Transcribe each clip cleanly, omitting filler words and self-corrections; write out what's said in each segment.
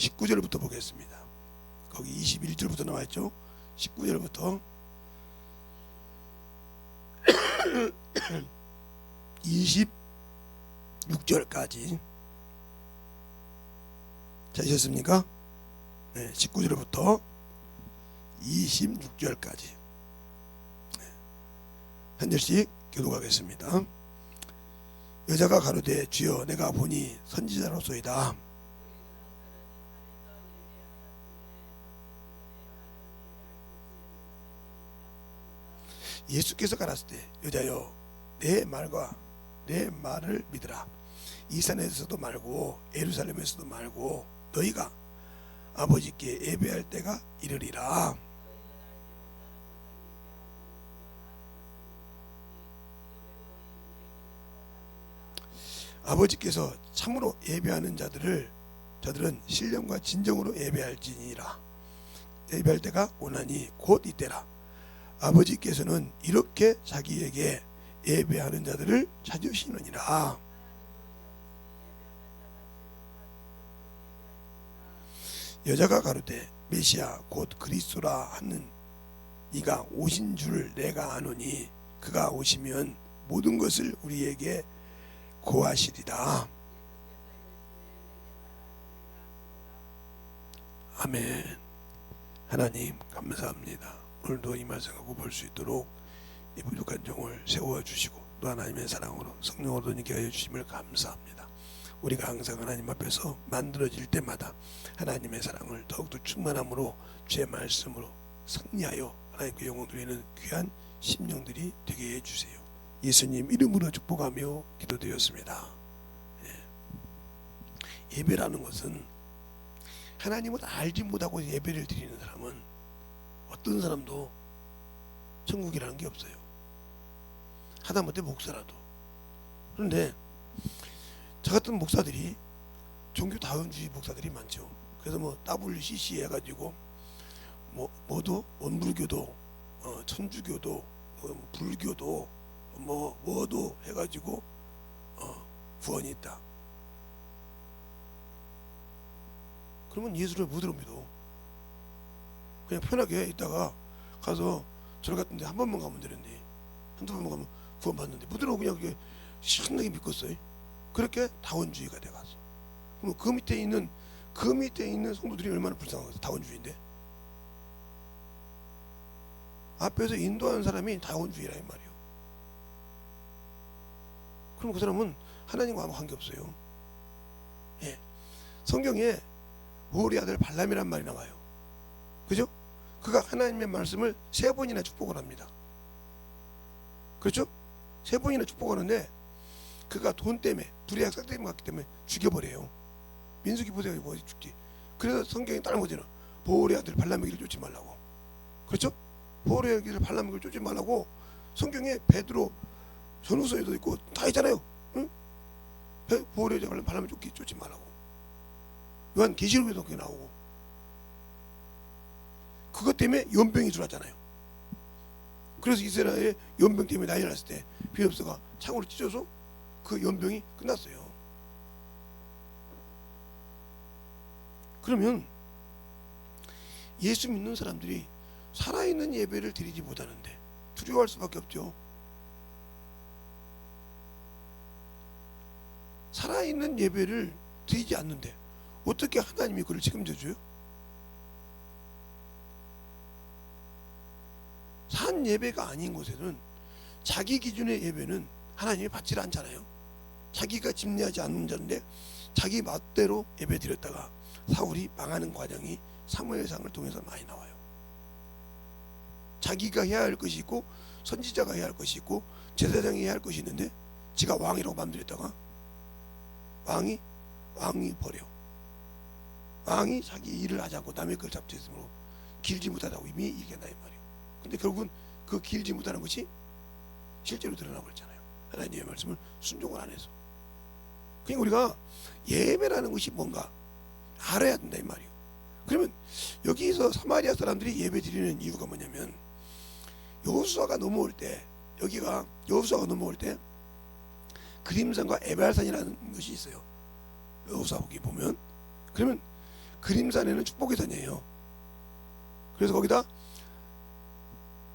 19절부터 보겠습니다. 거기 21절부터 나와있죠. 19절부터 26절까지 찾으셨습니까? 네, 19절부터 26절까지 한 절씩 교독하겠습니다. 여자가 가로되 주여 내가 보니 선지자로소이다. 예수께서 가라사대 여자여 내 말과 내 말을 믿으라. 이 산에서도 말고 예루살렘에서도 말고 너희가 아버지께 예배할 때가 이르리라. 아버지께서 참으로 예배하는 저들은 신령과 진정으로 예배할지니라. 예배할 때가 오나니 곧 이때라. 아버지께서는 이렇게 자기에게 예배하는 자들을 찾으시느니라. 여자가 가로되 메시아 곧 그리스도라 하는 이가 오신 줄 내가 아노니 그가 오시면 모든 것을 우리에게 고하시리라. 아멘. 하나님 감사합니다. 오늘도 이 말씀하고 볼 수 있도록 이 부족한 종을 세워주시고 또 하나님의 사랑으로 성령으로 인게 하여 주심을 감사합니다. 우리가 항상 하나님 앞에서 만들어질 때마다 하나님의 사랑을 더욱더 충만함으로 주의 말씀으로 승리하여 하나님께 영광 돌리는 귀한 심령들이 되게 해주세요. 예수님 이름으로 축복하며 기도드렸습니다. 예배라는 것은 하나님을 알지 못하고 예배를 드리는 사람은 어떤 사람도 천국이라는 게 없어요. 하다못해 목사라도. 그런데 저 같은 목사들이 종교 다원주의 목사들이 많죠. 그래서 뭐 WCC 해가지고 뭐도 원불교도 천주교도 불교도 뭐도 해가지고 구원이 있다. 그러면 예수를 무엇으로 믿어? 그냥 편하게 있다가 가서 절 같은 데 한 번만 가면 되는데 한두 번만 가면 구원 받는데 무드로 그냥 그게 신나게 믿겠어요. 그렇게 다원주의가 돼가서 그럼 그 밑에 있는 성도들이 얼마나 불쌍하겠어. 다원주의인데 앞에서 인도하는 사람이 다원주의라 이 말이에요. 그럼 그 사람은 하나님과 아무 관계없어요. 예. 성경에 우리 아들 발람이란 말이 나와요. 그죠? 그가 하나님의 말씀을 3번이나 축복을 합니다. 그렇죠? 3번이나 축복하는데 그가 돈 때문에 불의학 sak 때문에 갔기 때문에 죽여버려요. 민수기 보세요. 뭐 죽지. 그래서 성경에 다른 거잖아. 보울의 아들 발람에게를 쫓지 말라고. 그렇죠? 보울의 아들 발람에게를 쫓지 말라고 성경에 베드로 전후서에도 있고 다 있잖아요. 응? 보울의 아들 발람을 쫓지 말라고. 요한 계시록에도 그게 나오고. 그것 때문에 연병이 들어왔잖아요. 그래서 이스라엘에 연병 때문에 난리 났을 때 비옵스가 창으로 찢어서 그 연병이 끝났어요. 그러면 예수 믿는 사람들이 살아있는 예배를 드리지 못하는데 두려워할 수밖에 없죠. 살아있는 예배를 드리지 않는데 어떻게 하나님이 그를 책임져 줘요? 산 예배가 아닌 곳에는 자기 기준의 예배는 하나님이 받지 않잖아요. 자기가 집례하지 않는 자인데 자기 맛대로 예배 드렸다가 사울이 망하는 과정이 사무엘상을 통해서 많이 나와요. 자기가 해야 할 것이 있고 선지자가 해야 할 것이 있고 제사장이 해야 할 것이 있는데 지가 왕이라고 맘들였다가 왕이 버려. 왕이 자기 일을 하지 않고 남의 걸 잡지했으므로 길지 못하다고 이미 얘기한다 이 말이에요. 근데 결국은 그 길지 못하는 것이 실제로 드러나 버렸잖아요. 하나님의 말씀을 순종을 안 해서. 그러니까 우리가 예배라는 것이 뭔가 알아야 된다 이 말이에요. 그러면 여기서 사마리아 사람들이 예배 드리는 이유가 뭐냐면 여호수아가 넘어올 때 그림산과 에발산이라는 것이 있어요. 여호수아기 보면 그러면 그림산에는 축복의 산이에요. 그래서 거기다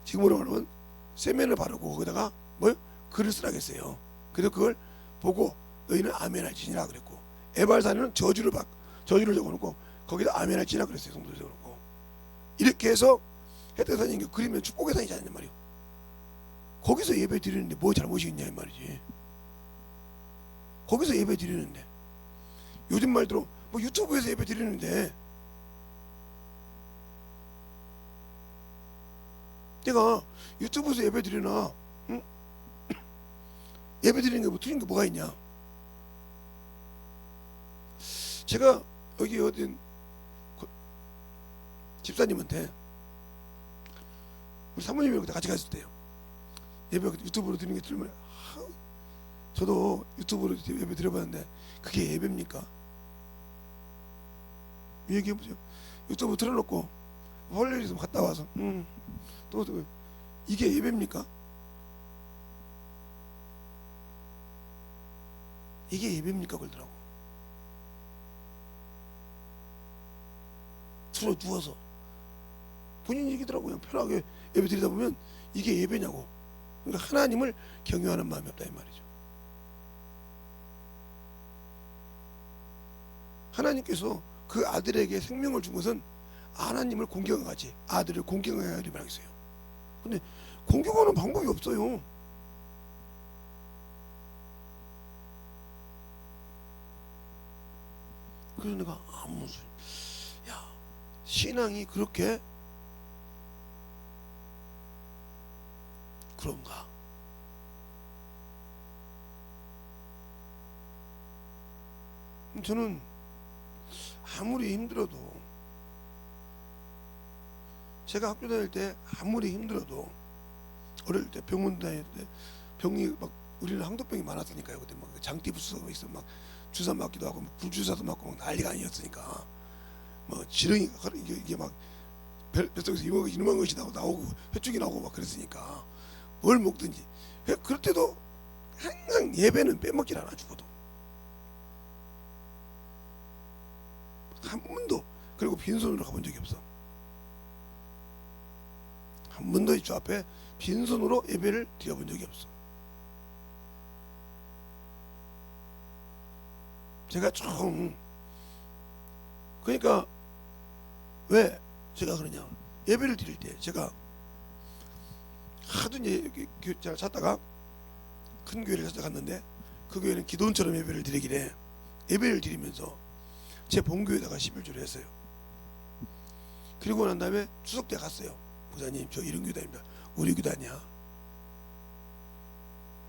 지금으로 말하면 세면을 바르고 거기다가 뭐 글을 쓰라겠어요. 그래서 그걸 보고 너희는 아멘할지니라 그랬고, 에발산에는 저주를 적어놓고 거기다 아멘할지니라 그랬어요. 성도들 적어놓고. 이렇게 해서 햇대산이 그리면 축복의 산이잖아요 말이요. 거기서 예배 드리는데 뭐 잘못이 있냐 이 말이지. 거기서 예배 드리는데, 요즘 말대로 뭐 유튜브에서 예배 드리는데, 내가 유튜브에서 예배 드리나, 응? 예배 드리는 게 뭐 틀린 게 뭐가 있냐. 제가 여기 어딘 집사님한테, 우리 사모님이랑 그때 같이 갔을 때요, 예배 유튜브로 드리는 게 틀리면, 저도 유튜브로 예배 드려봤는데 그게 예배입니까? 얘기해보세요. 유튜브 틀어놓고 할 일 있으면 갔다 와서 또 이게 예배입니까? 이게 예배입니까? 그러더라고. 틀어 누워서 본인 얘기더라고요. 편하게 예배 드리다 보면 이게 예배냐고. 그러니까 하나님을 경외하는 마음이 없다 이 말이죠. 하나님께서 그 아들에게 생명을 준 것은 하나님을 공경하지, 아들을 공경하여 말했어요. 근데 공경하는 방법이 없어요. 그래서 내가 야, 신앙이 그렇게 그런가? 저는 아무리 힘들어도, 제가 학교 다닐 때 아무리 힘들어도, 어릴 때 병원 다닐 때 병이 막, 우리는 항독병이 많았으니까요. 그때 막 장띠부스가 있어, 막 주사 맞기도 하고, 막 불주사도 맞고 막 난리가 아니었으니까, 뭐 지렁이 이게 막 뱃속에서 이만한 것이 나오고 회쪽이 나오고 막 그랬으니까 뭘 먹든지. 그럴 때도 항상 예배는 빼먹질 않아 죽어도. 한 번도, 그리고 빈손으로 가본 적이 없어. 한 번도 주 앞에 빈손으로 예배를 드려본 적이 없어. 제가 좀, 그러니까 왜 제가 그러냐, 예배를 드릴 때 제가 하도 이제 교회를 찾다가 큰 교회를 찾아갔는데, 그 교회는 기도원처럼 예배를 드리길래 예배를 드리면서 제 본교에다가 11조를 했어요. 그리고 난 다음에 추석 때 갔어요. 목사님, 저 이런 교단입니다. 우리 교단이야.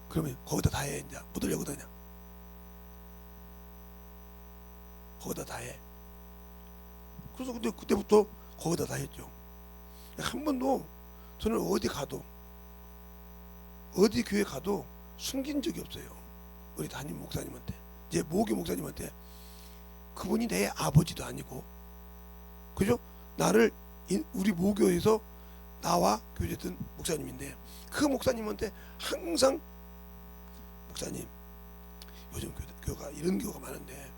그러면 거기다 다 해. 이제 못 하려고 다냐. 거기다 다 해. 그래서 근데 그때부터 거기다 다 했죠. 한 번도 저는 어디 가도, 어디 교회 가도 숨긴 적이 없어요. 우리 담임 목사님한테, 제 모교 목사님한테. 그분이 내 아버지도 아니고, 그죠? 나를 우리 모교에서 나와 교제했던 목사님인데, 그 목사님한테 항상, 목사님, 요즘 교회가 이런 교회가 많은데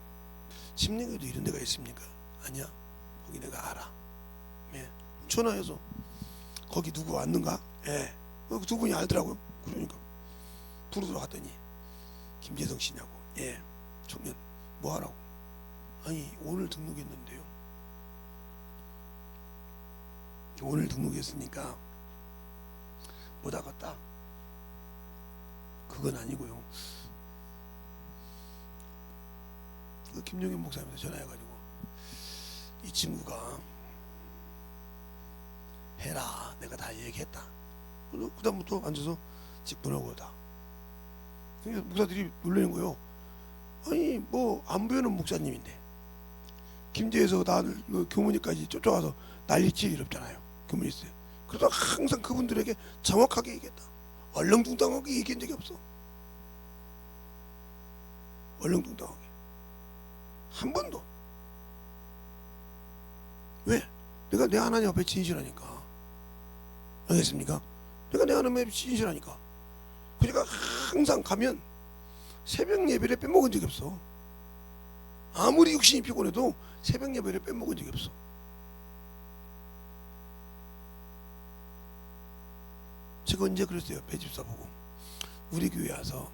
침례교도 이런 데가 있습니까? 아니야, 거기 내가 알아. 예. 전화해서 거기 누구 왔는가? 예. 두 분이 알더라고요. 그러니까 부르러 갔더니 김재성 씨냐고. 예. 청년 뭐 하라고? 아니, 오늘 등록했는데요. 오늘 등록했으니까 못 하겠다. 그건 아니고요. 그 김용현 목사님한테 전화해가지고, 이 친구가 해라, 내가 다 얘기했다. 그래서 그다음부터 앉아서 직분하고 다. 그러니까 목사들이 놀라는 거예요. 아니, 뭐 안 보이는 목사님인데 김제에서 나를 교문위까지 쫓아와서 난리칠 일 없잖아요. 교문위에. 그래서 항상 그분들에게 정확하게 얘기했다. 얼렁뚱땅하게 얘기한 적이 없어. 얼렁뚱땅하게 한 번도. 왜? 내가 내 하나님 앞에 진실하니까. 알겠습니까? 내가 내 하나님 앞에 진실하니까. 그러니까 항상 가면 새벽 예배를 빼먹은 적이 없어. 아무리 육신이 피곤해도 새벽 예배를 빼먹은 적이 없어. 제가 언제 그랬어요. 배집사 보고 우리 교회 와서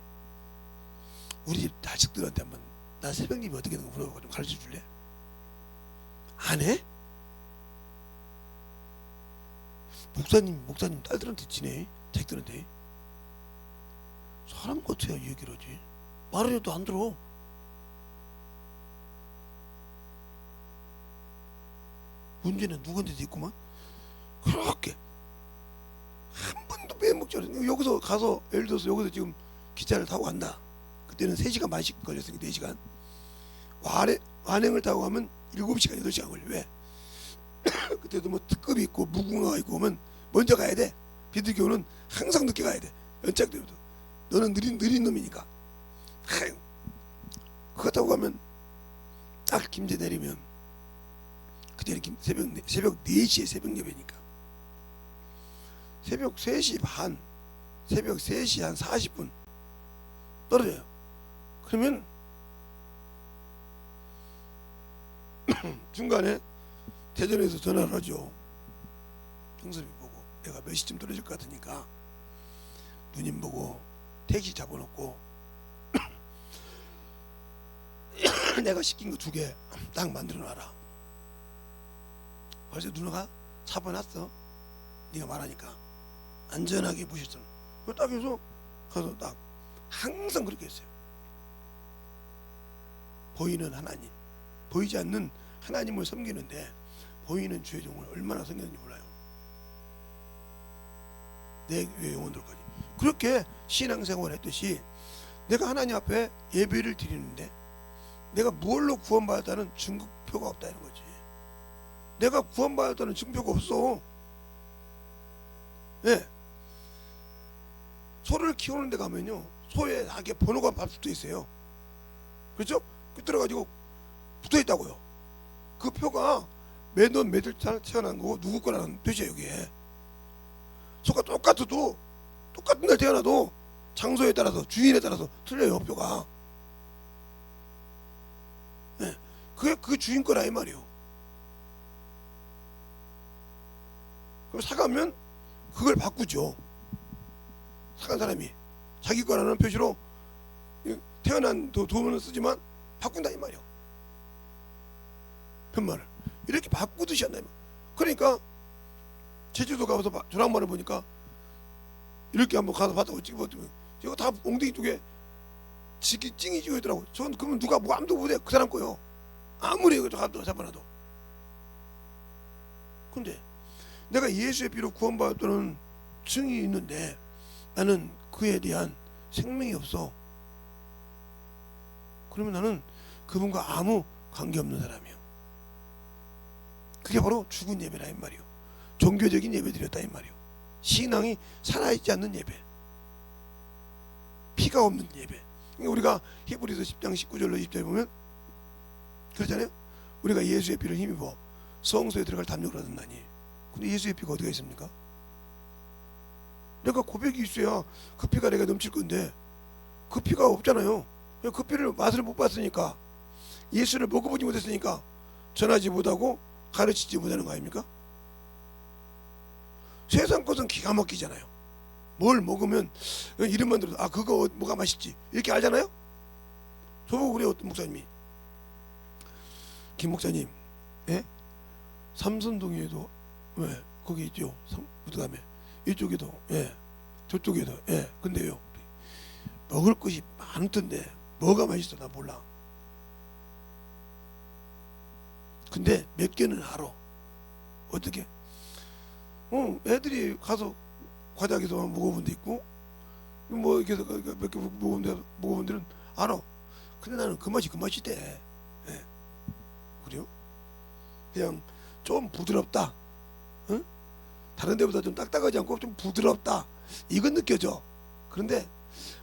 우리 집 자식들한테 한번 나 새벽 예배 어떻게 하는 거 물어보고 좀 가르쳐 줄래? 안 해? 목사님 딸들한테 지내. 자식들한테. 사람 같아야 얘기를 하지. 말을 해도 안 들어. 문제는 누구한테도 있구만. 그렇게 한 번도 빼먹지 않았어. 여기서 가서 예를 들어서 여기서 지금 기차를 타고 간다. 그때는 3시간 반씩 걸렸으니까 4시간. 완행을 타고 가면 7시간 8시간 걸려. 왜? 그때도 뭐 특급이 있고 무궁화가 있고 오면 먼저 가야 돼. 비둘기호는 항상 늦게 가야 돼. 연착되어도. 너는 느린 놈이니까. 아유. 그거 타고 가면 딱 김제 내리면 그때는 새벽 4시에 새벽 예배니까 새벽 3시 반 새벽 3시 한 40분 떨어져요. 그러면 중간에 대전에서 전화를 하죠. 형수님 보고 내가 몇 시쯤 떨어질 것 같으니까 누님 보고 택시 잡아놓고 내가 시킨 거 2개 딱 만들어 놔라. 벌써 누나가 잡아놨어. 네가 말하니까 안전하게 모셨어. 그거 딱 해서 가서 딱 항상 그렇게 했어요. 보이는 하나님, 보이지 않는 하나님을 섬기는데 보이는 주의 종을 얼마나 섬겼는지 몰라요. 내 영혼들까지 그렇게 신앙생활을 했듯이 내가 하나님 앞에 예배를 드리는데 내가 무엇로 구원받았다는 증거표가 없다는 거지. 내가 구원받았다는 증거표가 없어. 네. 소를 키우는 데 가면요 소의 낙에 번호가 붙어 있어요. 그렇죠? 끄들어가지고 붙어 있다고요. 그 표가 매년 매달 태어난 거고 누구 거라는 뜻이에요. 여기에 소가 똑같아도 똑같은 날 태어나도 장소에 따라서 주인에 따라서 틀려요. 표가. 네. 그게 그 주인 거라 이 말이에요. 그럼 사가면 그걸 바꾸죠. 사간 사람이 자기 거라는 표시로 태어난 도면을 쓰지만 바꾼다 이 말이에요. 편말을 이렇게 바꾸듯이 한다 이 말. 그러니까 제주도 가서 조랑말을 보니까 이렇게 한번 가서 봤다고 찍어봤더니 이거 다 엉덩이 쪽에 찡이 찍어있더라고. 전 그러면 누가 뭐 아무도 못해. 그 사람 거요. 아무리 이거 잡아놔도. 근데 내가 예수의 피로 구원받았다는 증이 있는데 나는 그에 대한 생명이 없어. 그러면 나는 그분과 아무 관계없는 사람이에요. 그게 바로 죽은 예배라 이 말이에요. 종교적인 예배드렸다 이 말이에요. 신앙이 살아있지 않는 예배, 피가 없는 예배. 그러니까 우리가 히브리서 10장 19절로 20절에 보면 그렇잖아요. 우리가 예수의 피를 힘입어 성소에 들어갈 담력을 얻었나니. 근데 예수의 피가 어디가 있습니까? 내가 고백이 있어야 그 피가 내가 넘칠 건데 그 피가 없잖아요. 그 피를 맛을 못 봤으니까, 예수를 먹어보지 못했으니까 전하지 못하고 가르치지 못하는 거 아닙니까? 세상 것은 기가 막히잖아요. 뭘 먹으면 이름만 들어도 아 그거 뭐가 맛있지 이렇게 알잖아요. 저보고 그래요. 어떤 목사님이, 김 목사님, 예? 삼선동에도 왜 거기 있죠. 그다음에 이쪽에도 예, 저쪽에도 예. 근데요 먹을 것이 많던데 뭐가 맛있어 나 몰라. 근데 몇 개는 알아. 어떻게? 애들이 가서 과자에서 먹어본 데 있고 뭐 이렇게 몇 개 먹어본 데는 알아. 근데 나는 그 맛이대. 예. 그래요? 그냥 좀 부드럽다. 응? 다른 데보다 좀 딱딱하지 않고 좀 부드럽다. 이건 느껴져. 그런데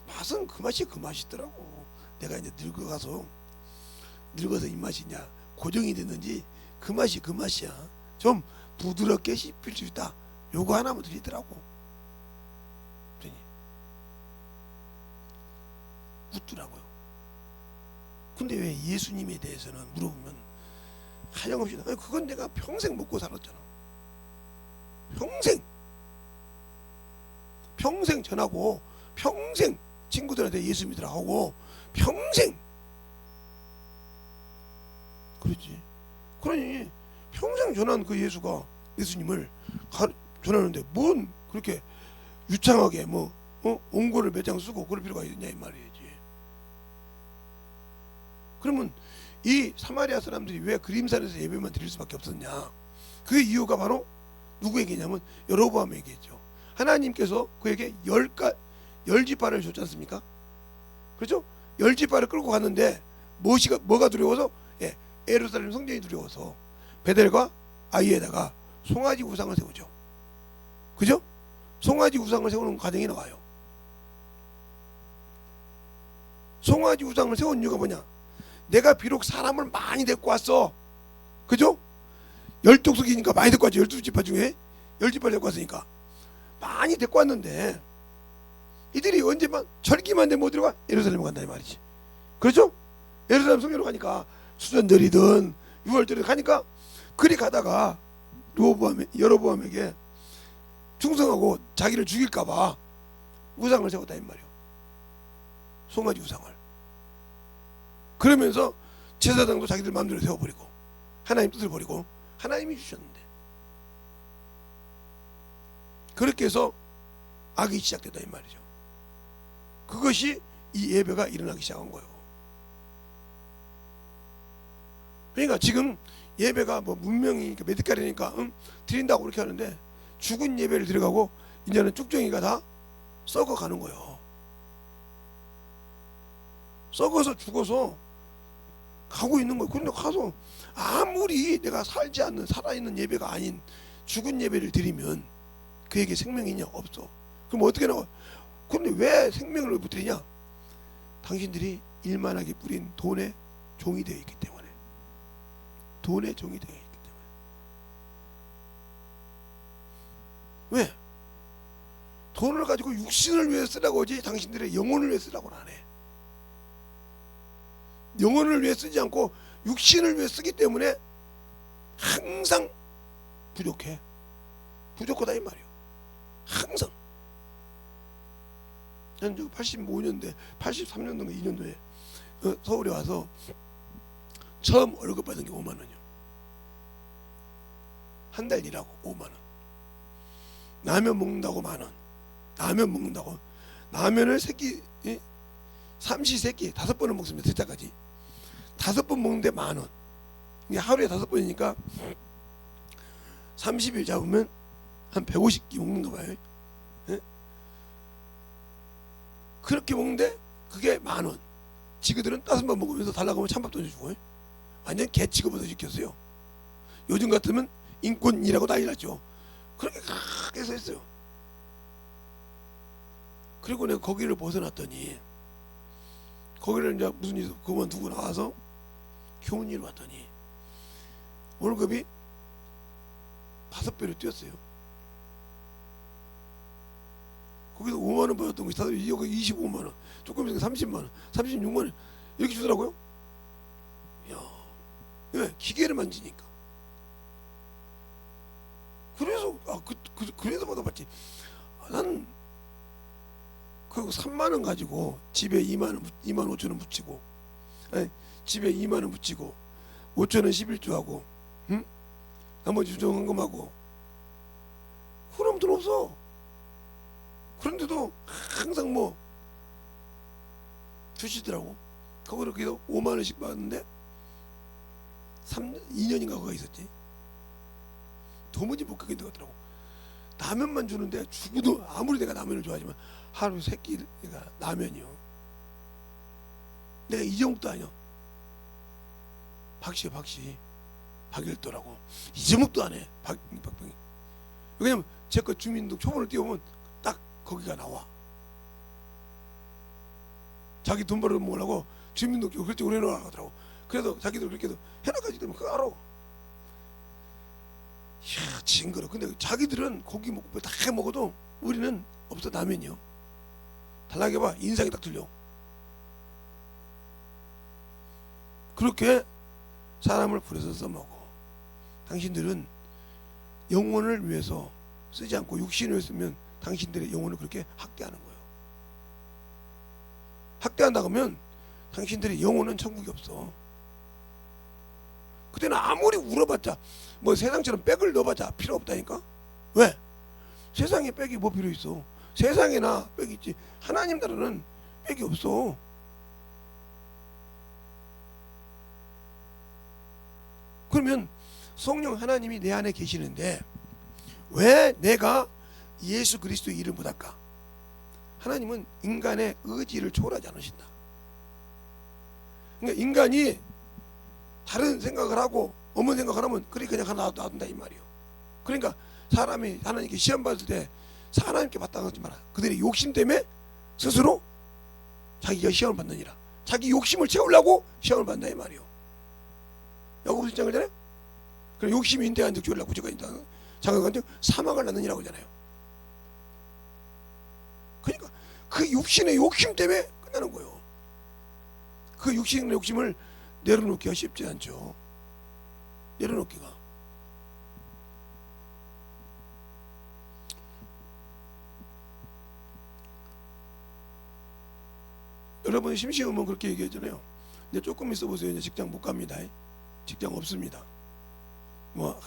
맛은 그 맛이더라고. 내가 이제 늙어서 입맛이 이제 고정이 됐는지 그 맛이야. 좀 부드럽게 씹힐 수 있다. 요거 하나만 드리더라고. 그러니 웃더라고요. 근데 왜 예수님에 대해서는 물어보면 하염없이 아니 그건 내가 평생 먹고 살았잖아. 평생 전하고 평생 친구들한테 예수 믿으라 하고 평생 그렇지. 그러니 평생 전한 그 예수님을 전하는데 뭔 그렇게 유창하게 옹고를 몇 장 쓰고 그럴 필요가 있냐 이 말이지. 그러면 이 사마리아 사람들이 왜 그림산에서 예배만 드릴 수밖에 없었냐? 그 이유가 바로 누구에게냐면 여로보암에게죠. 하나님께서 그에게 열 지파를 줬지 않습니까? 그렇죠? 열 지파를 끌고 갔는데 뭐가 두려워서? 예, 예루살렘 성전이 두려워서 베델과 아이에다가 송아지 우상을 세우죠. 그죠? 송아지 우상을 세우는 과정이 나와요. 송아지 우상을 세운 이유가 뭐냐? 내가 비록 사람을 많이 데리고 왔어. 그죠? 12족속이니까 많이 데리고 왔죠. 12지파 중에 10지파를 데리고 왔으니까 많이 데리고 왔는데 이들이 언제만 절기만 되면 어디로 가? 예루살렘 간다 이 말이지. 그렇죠? 예루살렘 성전으로 가니까 수전절이든 6월절이든 가니까 그리 가다가 여로보암에게 충성하고 자기를 죽일까봐 우상을 세웠다 이 말이요. 송아지 우상을. 그러면서 제사장도 자기들 마음대로 세워버리고 하나님 뜻을 버리고 하나님이 주셨는데 그렇게 해서 악이 시작됐다 이 말이죠. 그것이 이 예배가 일어나기 시작한 거예요. 그러니까 지금 예배가 뭐 문명이 메디칼이니까 드린다고 그렇게 하는데 죽은 예배를 들어가고 이제는 쭉정이가 다 썩어가는 거예요. 썩어서 죽어서 가고 있는 거예요. 그런데 가서 아무리 내가 살지 않는 살아있는 예배가 아닌 죽은 예배를 드리면 그에게 생명이 있냐? 없어. 그럼 어떻게 나와? 그런데 왜 생명을 못 드리냐? 당신들이 일만하게 뿌린 돈의 종이 되어 있기 때문에. 돈의 종이 되어 있기 때문에. 왜? 돈을 가지고 육신을 위해 쓰라고 하지 당신들의 영혼을 위해 쓰라고는 안 해. 영혼을 위해 쓰지 않고 육신을 위해 쓰기 때문에 항상 부족해. 부족하다 이 말이에요. 항상. 난 85년대 83년도인가 2년도에 서울에 와서 처음 월급 받은 게 5만 원이요. 한 달 일하고 5만 원. 라면 먹는다고 만 원. 라면 먹는다고. 라면을 삼시세끼 5번을 먹습니다. 듣자까지 5번 먹는데 만 원. 이게 하루에 5번이니까 30일 잡으면 한 150끼 먹는가 봐요. 예? 그렇게 먹는데 그게 만 원. 지그들은 5번 먹으면서 달라고 하면 찬밥 던져주고 완전 개 취급을 시켰어요. 요즘 같으면 인권이라고 난리 났죠. 그렇게 해서 했어요. 그리고 내가 거기를 벗어났더니 거기를 이제 무슨 일이 그만두고 나와서 좋은 일을 왔더니 월급이 5배로 뛰었어요. 거기서 5만 원 받았던 것이 다들 여기 25만 원, 조금 있으면 30만 원, 36만 원 이렇게 주더라고요. 야, 왜? 기계를 만지니까. 그래서 그래서 받아봤지. 난 그 3만 원 가지고 집에 2만 5천 원 붙이고, 아니, 집에 2만 원 붙이고 5천 원 11조하고, 응? 나머지 주정헌금하고 그럼 돈 없어. 그런데도 항상 뭐 주시더라고. 거기를 그래도 5만 원씩 받았는데 2년인가 그가 있었지. 도무지 못 가게 되더라고. 라면만 주는데 죽어도 아무리 내가 라면을 좋아하지만 하루 3끼 내가 라면이요. 내가 이정욱도 아니야. 박씨야 박씨. 박일도라고. 이정욱도 안 해. 박병희. 왜냐면 제 거 주민등록 초본을 띄우면 딱 거기가 나와. 자기 돈 벌어 먹으려고 주민등록 그쪽으로 해놓으라고 하더라고. 그래도 자기들 그렇게 해놔가지고 되면 그거 알아. 이야 징그러. 근데 자기들은 고기 먹고 다 해 먹어도 우리는 없어. 라면이요. 달라게 봐. 인상이 딱 틀려. 그렇게 사람을 불에서 써먹어. 당신들은 영혼을 위해서 쓰지 않고 육신을 위해서 쓰면 당신들의 영혼을 그렇게 학대하는 거예요. 학대한다고 하면 당신들의 영혼은 천국이 없어. 그때는 아무리 울어봤자 뭐 세상처럼 백을 넣어봤자 필요 없다니까. 왜? 세상에 백이 뭐 필요 있어. 세상에나 백이 있지 하나님 나라는 백이 없어. 그러면 성령 하나님이 내 안에 계시는데 왜 내가 예수 그리스도의 일을 못할까? 하나님은 인간의 의지를 초월하지 않으신다. 그러니까 인간이 다른 생각을 하고 없는 생각을 하면 그래 그냥 하나 놔둔다 이 말이에요. 그러니까 사람이 하나님께 시험 받을 때 하나님께 마땅하지 마라. 그들의 욕심 때문에 스스로 자기가 시험을 받느니라. 자기 욕심을 채우려고 시험을 받는다 이 말이에요. 야고보서 1장 그러잖아요. 그럼 욕심이 인대한즉 죄를 낳고 죄가 장악한즉 사망을 낳느니라고 하잖아요. 그러니까 그 육신의 욕심 때문에 끝나는 거예요. 그 육신의 욕심을 내려놓기가 쉽지 않죠. 내려놓기가. 여러분 심시험은 그렇게 얘기하잖아요. 이제 조금 있어 보세요. 이제 직장 못 갑니다. 직장 없습니다. 뭐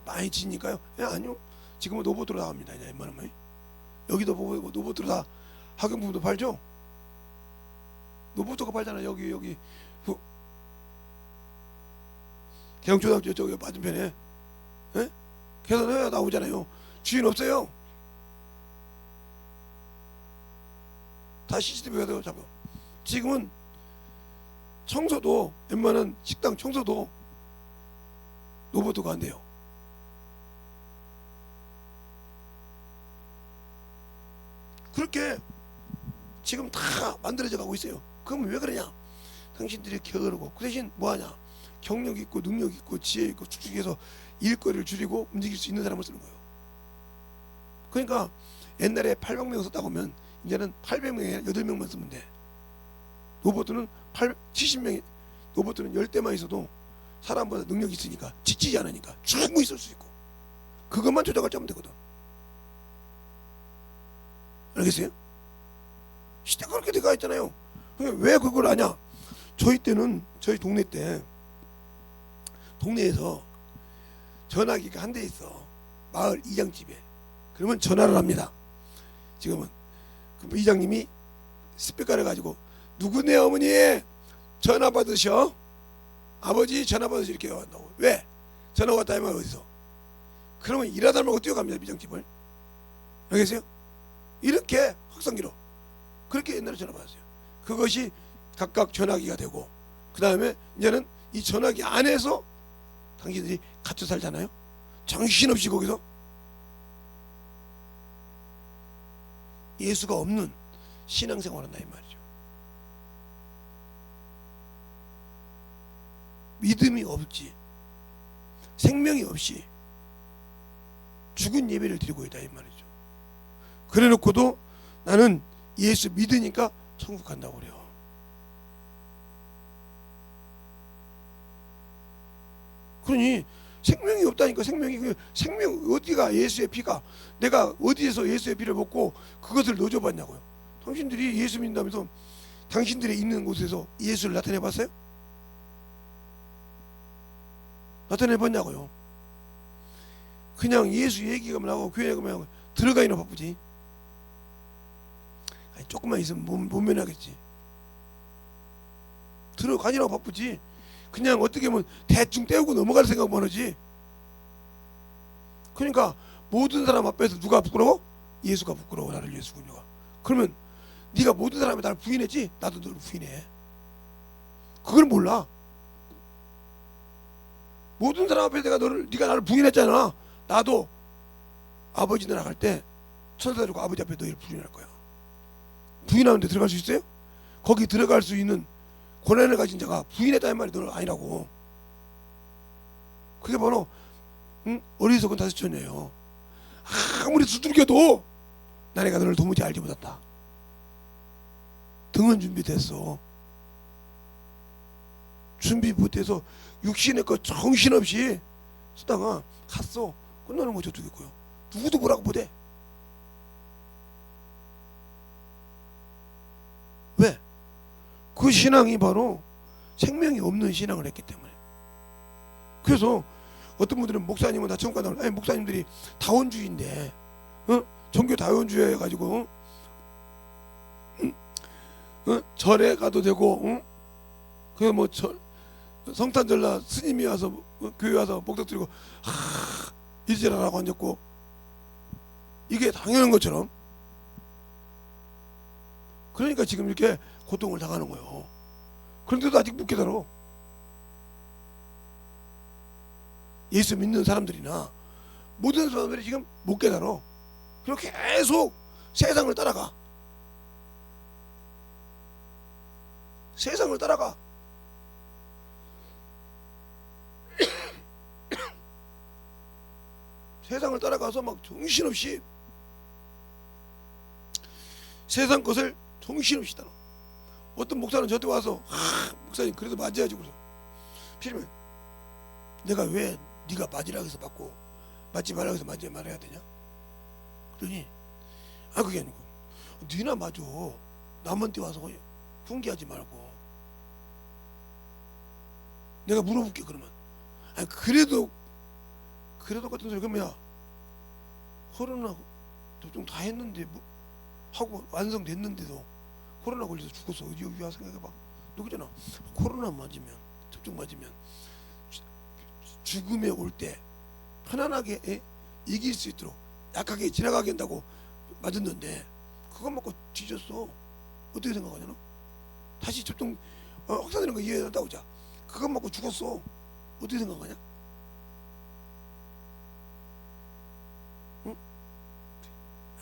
많이 지니까요. 아니요. 지금은 로봇으로 나갑니다. 이제 웬만하면 여기도 보고 로봇으로 다 학용부도 팔죠. 로봇도 팔잖아. 여기 개영초등학교 저기 맞은편에 계산해야 나오잖아요. 주인 없어요. 다 CCTV가 잡아. 지금은 청소도 웬만한 식당 청소도 로봇가 안 돼요. 그렇게 지금 다 만들어져 가고 있어요. 그럼 왜 그러냐? 당신들이 게으르고 그 대신 뭐하냐? 경력 있고 능력 있고 지혜 있고 축축해서 일거리를 줄이고 움직일 수 있는 사람을 쓰는 거예요. 그러니까 옛날에 800명 썼다고 하면 이제는 800명에 8명만 쓰면 돼. 로봇은 70명이 로봇은 10대만 있어도 사람보다 능력이 있으니까 지치지 않으니까 충분히 쓸 수 있고 그것만 조작을 짜면 되거든. 알겠어요? 시대가 그렇게 돼가 있잖아요. 왜 그걸 아냐? 저희 때는 저희 동네 때 동네에서 전화기가 한 대 있어. 마을 이장집에. 그러면 전화를 합니다. 지금은 그 이장님이 스피커를 가지고 누구네 어머니 전화 받으셔. 아버지 전화 받으셔 이렇게 한다고. 왜? 전화 왔다 하면 어디서? 그러면 일하다 말고 뛰어갑니다. 이장집을. 알겠어요? 이렇게 확성기로 그렇게 옛날에 전화 받았어요. 그것이 각각 전화기가 되고 그 다음에 이제는 이 전화기 안에서 당신들이 갇혀 살잖아요. 정신없이 거기서 예수가 없는 신앙생활을 한다 이 말이죠. 믿음이 없지 생명이 없이 죽은 예배를 드리고 있다 이 말이죠. 그래 놓고도 나는 예수 믿으니까 천국 간다고 그래요. 그러니 생명이 없다니까. 생명 어디가 예수의 피가 내가 어디에서 예수의 피를 먹고 그것을 넣어줘봤냐고요. 당신들이 예수 믿는다면서 당신들이 있는 곳에서 예수를 나타내봤어요? 나타내봤냐고요. 그냥 예수 얘기가 나오고 교회 얘기가 나오고 들어가기나 바쁘지. 아니, 조금만 있으면 못 면하겠지. 들어가니라고 바쁘지. 그냥 어떻게 보면 대충 떼우고 넘어갈 생각만 하지. 그러니까 모든 사람 앞에서 누가 부끄러워? 예수가 부끄러워. 나를 예수군요가. 그러면 네가 모든 사람이 나를 부인했지? 나도 너를 부인해. 그걸 몰라. 모든 사람 앞에 네가 나를 부인했잖아. 나도 아버지 나라 갈 때 천사들과 아버지 앞에 너희를 부인할 거야. 부인하는데 들어갈 수 있어요? 거기 들어갈 수 있는 고난을 가진 자가 부인했다는 말이 너는 아니라고. 그게 바로 어리석은 다스천이에요. 아무리 두들겨도 나네가 너를 도무지 알지 못한다. 등은 준비됐어. 준비 못해서 육신의 거 정신없이 쓰다가 갔어. 끝나는 거 저쪽이고요. 누구도 뭐라고 못해. 왜? 그 신앙이 바로 생명이 없는 신앙을 했기 때문에. 그래서 어떤 분들은 목사님은 다 천국 간다고. 아니 목사님들이 다원주의인데 종교 다원주의 해가지고 절에 가도 되고 그래서 뭐 성탄절날 스님이 와서 교회 와서 목탁 드리고 일지라라고 앉았고 이게 당연한 것처럼 그러니까 지금 이렇게 고통을 당하는 거예요. 그런데도 아직 못 깨달아. 예수 믿는 사람들이나 모든 사람들이 지금 못 깨달아. 그리고 계속 세상을 따라가. 세상을 따라가. 세상을 따라가서 막 정신없이 세상 것을 정신없이 따라. 어떤 목사는 저한테 와서 목사님 그래도 맞아야지. 그래서 필요면 내가 왜 네가 맞으라고 해서 맞고 맞지 말라고 해서 맞지 말아야 되냐? 그러니 그게 아니고 네나 맞아. 남한테 와서 훈계하지 말고 내가 물어볼게. 그러면 그래도 같은 소리. 그러면 야 코로나 접종 다 했는데 뭐 하고 완성됐는데도 코로나 걸려서 죽었어. 여기 와 생각해봐. 누구잖아. 코로나 맞으면 접종 맞으면 죽음에 올 때 편안하게 이길 수 있도록 약하게 지나가게 한다고 맞았는데 그거 맞고 뒤졌어. 어떻게 생각하냐 너? 다시 접종 확산되는 거 이해한다고 자. 그거 맞고 죽었어. 어떻게 생각하냐? 응?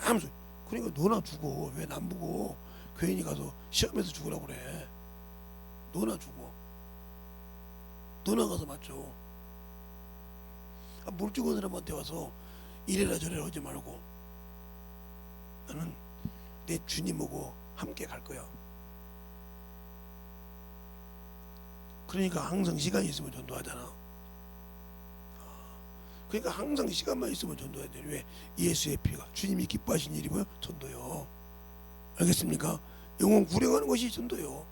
아무 소리. 그러니까 너나 죽어. 왜 남 보고 괜히 가서 시험에서 죽으라고 그래. 너나 죽어. 너나 가서 맞죠. 못 죽은 사람한테 와서 이래라 저래라 하지 말고 나는 내 주님하고 함께 갈 거야. 그러니까 항상 시간이 있으면 전도하잖아. 그러니까 항상 시간만 있으면 전도해야 돼. 왜? 예수의 피가 주님이 기뻐하신 일이 뭐야? 전도요. 알겠습니까? 영혼 구령하는 것이 전도요.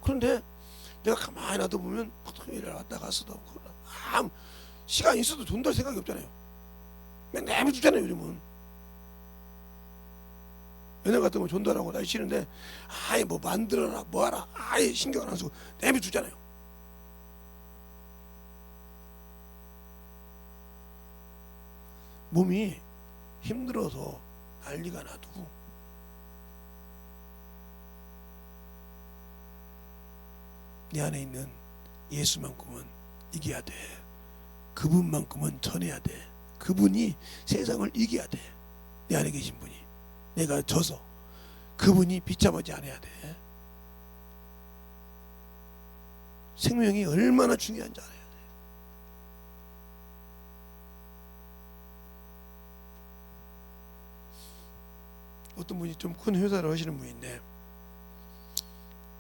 그런데 내가 가만히 놔둬보면 토요일에 왔다 갔어도 아무 시간 있어도 전도할 생각이 없잖아요. 맨날 내버려두잖아요. 요즘은 옛날 같으면 전도하라고 나 싫은데 뭐 만들어라 뭐하라 신경 안 쓰고 내버려두잖아요. 몸이 힘들어서 난리가 나도 내 안에 있는 예수만큼은 이겨야 돼. 그분만큼은 전해야 돼. 그분이 세상을 이겨야 돼. 내 안에 계신 분이. 내가 져서 그분이 비참하지 않아야 돼. 생명이 얼마나 중요한지 알아야 돼. 어떤 분이 좀 큰 회사를 하시는 분인데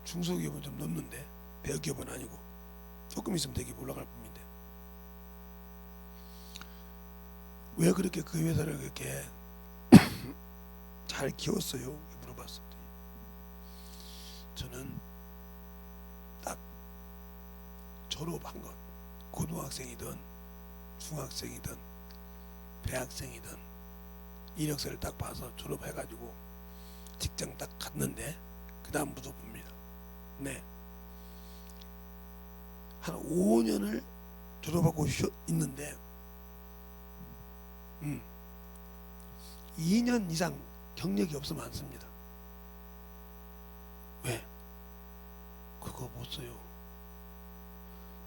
중소기업은 좀 넘는데 대기업은 아니고 조금 있으면 대기업 올라갈 뿐인데 왜 그렇게 그 회사를 그렇게 잘 키웠어요? 물어봤어요. 저는 딱 졸업한 것, 고등학생이든 중학생이든 대학생이든 이력서를 딱 봐서 졸업해가지고 직장 딱 갔는데 그 다음부터 봅니다. 네, 한 5년을 졸업하고 있는데 2년 이상 경력이 없으면 안 씁니다. 왜? 그거 못 써요.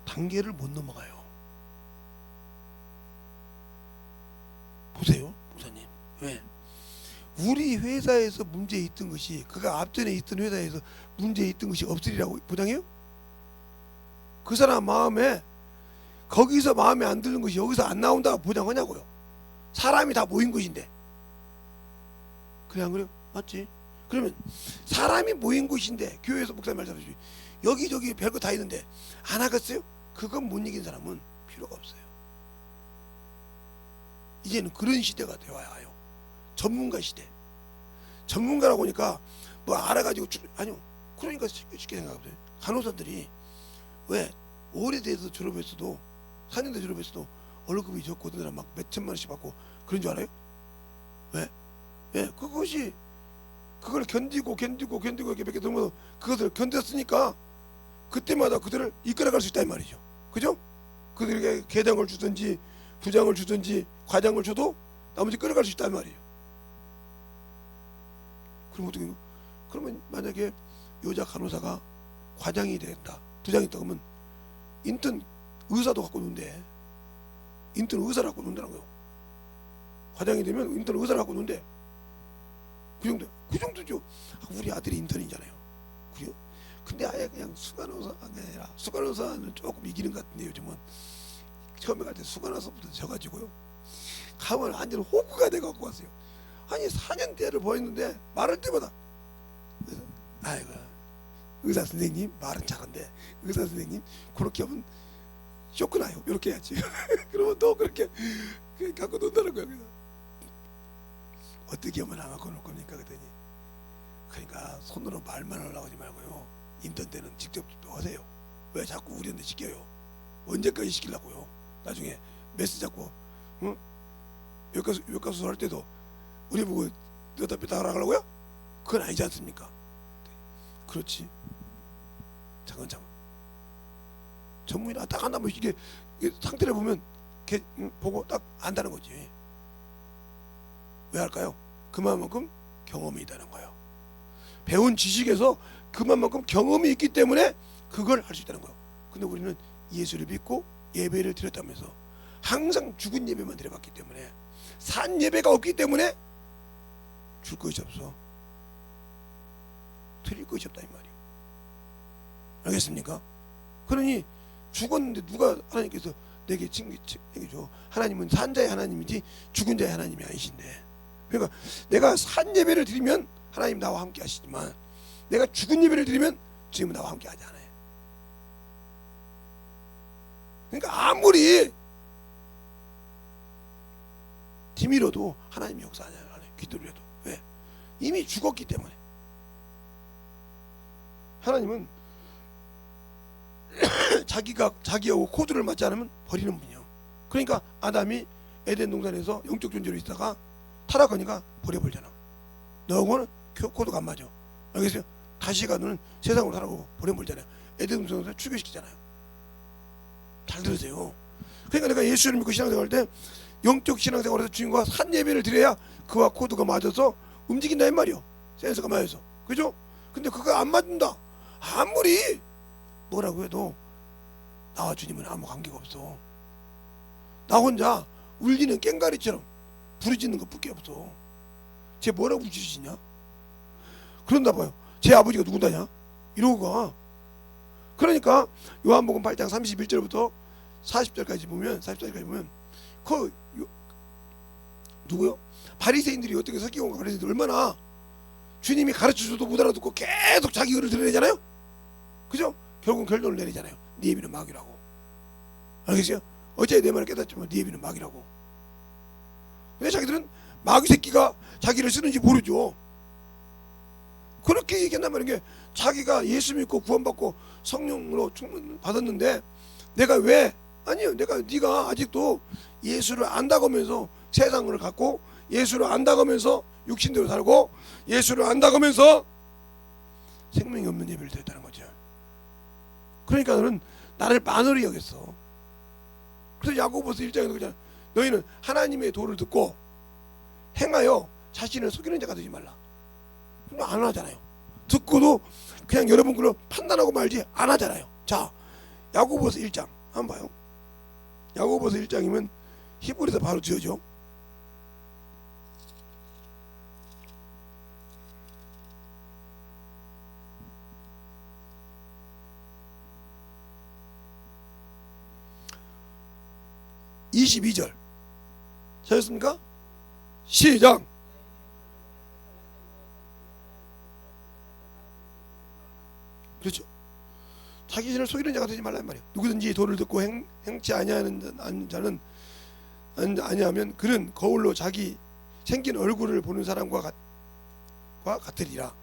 단계를 못 넘어가요. 보세요 목사님. 왜? 우리 회사에서 문제 있던 것이 그가 앞전에 있던 회사에서 문제 있던 것이 없으리라고 보장해요? 그 사람 마음에 거기서 마음에 안 드는 것이 여기서 안 나온다고 보장하냐고요. 사람이 다 모인 것인데. 그래 안 그래요? 맞지? 그러면 사람이 모인 곳인데 교회에서 목사님 말씀하시죠. 여기저기 별거 다 있는데 안 하겠어요? 그건 못 이긴 사람은 필요가 없어요. 이제는 그런 시대가 되어야 해요. 전문가 시대. 전문가라고 하니까 뭐 알아가지고 아니요. 그러니까 쉽게 생각해보세요. 간호사들이 왜 오래돼서 졸업했어도 4년대 졸업했어도 월급이 적고 어떤 사람 막 몇천만 원씩 받고 그런 줄 알아요? 왜? 예, 그것이 그걸 견디고 이렇게 몇 개 넘어서 그것을 견뎠으니까 그때마다 그들을 이끌어갈 수 있다 이 말이죠. 그죠? 그들에게 계장을 주든지 부장을 주든지 과장을 줘도 나머지 끌어갈 수 있다 이 말이에요. 그럼 어떻게? 그러면 만약에 여자 간호사가 과장이 된다, 부장이 있다 그러면 인턴 의사도 갖고 논대. 인턴 의사를 갖고 논다는 거예요. 과장이 되면 인턴 의사를 갖고 논대. 그 정도죠. 우리 아들이 인턴이잖아요. 그래요? 근데 아예 그냥 수간호사가 아니라 수간호사는 조금 이기는 것 같은데 요즘은 처음에 갈 때 수간호사부터 져가지고요. 가면 완전 호구가 돼갖고 왔어요. 아니 4년대를 보였는데 말할 때마다 아이고 의사 선생님 말은 잘한데 의사 선생님 그렇게 하면 쇼크나요. 이렇게 해야지. 그러면 또 그렇게 갖고 논다는 거야. 어떻게 하면 안 갖고 놀 겁니까? 그랬더니 그러니까 손으로 말만 하려고 하지 말고요. 인턴 때는 직접 하세요. 왜 자꾸 우리한테 시켜요? 언제까지 시키려고요? 나중에 메스 잡고 응? 외과 수술할 때도 우리 보고 넣다 뺐다 하라고요? 그건 아니지 않습니까? 그렇지. 잠깐 전문의나 딱 한다면 이게 상태를 보면 보고 딱 안다는 거지. 왜 할까요? 그만큼 경험이 있다는 거예요. 배운 지식에서 그만큼 경험이 있기 때문에 그걸 할 수 있다는 거예요. 근데 우리는 예수를 믿고 예배를 드렸다면서 항상 죽은 예배만 드려봤기 때문에 산 예배가 없기 때문에 줄 것이 없어. 드릴 것이 없다 이 말이에요. 알겠습니까? 그러니 죽었는데 누가 하나님께서 내게 챙겨줘. 하나님은 산 자의 하나님이지 죽은 자의 하나님이 아니신데. 그러니까 내가 산 예배를 드리면 하나님 나와 함께 하시지만 내가 죽은 예배를 드리면 주님은 나와 함께 하지 않아요. 그러니까 아무리 디밀어도 하나님이 역사하지 않아요. 기도를 해도. 왜? 이미 죽었기 때문에. 하나님은 자기하고 코드를 맞지 않으면 버리는 분이요. 그러니까 아담이 에덴 동산에서 영적 존재로 있다가 타락하니까 버려버리잖아. 너하고는 코드가 안 맞아. 알겠어요? 다시 가는 세상으로 살아가고 버려버리잖아요. 에덴 동산에서 추교시키잖아요. 잘 들으세요. 그러니까 내가 예수를 믿고 신앙생활 할 때 영적 신앙생활에서 주님과 산 예배를 드려야 그와 코드가 맞아서 움직인다 이 말이요. 센서가 맞아서. 그죠? 근데 그거 안 맞는다. 아무리 뭐라고 해도 나와 주님은 아무 관계가 없어. 나 혼자 울리는 깽가리처럼 부르짖는 것밖에 없어. 쟤 뭐라고 부르짖냐? 그런다 봐요. 제 아버지가 누군다냐? 이러고 가. 그러니까 요한복음 8장 31절부터 40절까지 보면 그 누구요? 바리새인들이 어떻게 서기관과 바리새인들이 얼마나 주님이 가르쳐줘도 못 알아듣고 계속 자기 의를 드러내잖아요. 그죠? 결국은 결론을 내리잖아요. 네 예비는 마귀라고. 알겠어요? 어째 내 말을 깨닫지만 네 예비는 마귀라고. 근데 자기들은 마귀 새끼가 자기를 쓰는지 모르죠. 그렇게 얘기한단 말이에요. 자기가 예수 믿고 구원받고 성령으로 충만 받았는데 내가 왜 아니요 네가 아직도 예수를 안다고 하면서 세상을 갖고 예수를 안다고 하면서 육신대로 살고 예수를 안다고 하면서 생명이 없는 예배를 드렸다는 거죠. 그러니까 너는 나를 만월히 여겼어. 그래서 야고보서 1장에서 그러잖아. 너희는 하나님의 도를 듣고 행하여 자신을 속이는 자가 되지 말라. 안 하잖아요. 듣고도 그냥 여러분 그걸 판단하고 말지 안 하잖아요. 자, 야고보서 1장 한번 봐요. 야고보서 1장이면 히브리서 바로 지어져. (22절) 찾았습니까? 시작. 그렇죠? 자기 자신을 속이는 자가 되지 말란 말이에요. 누구든지 도를 듣고 행치 아니하는 자는 아니하면 그는 거울로 자기 생긴 얼굴을 보는 사람과 같으리라.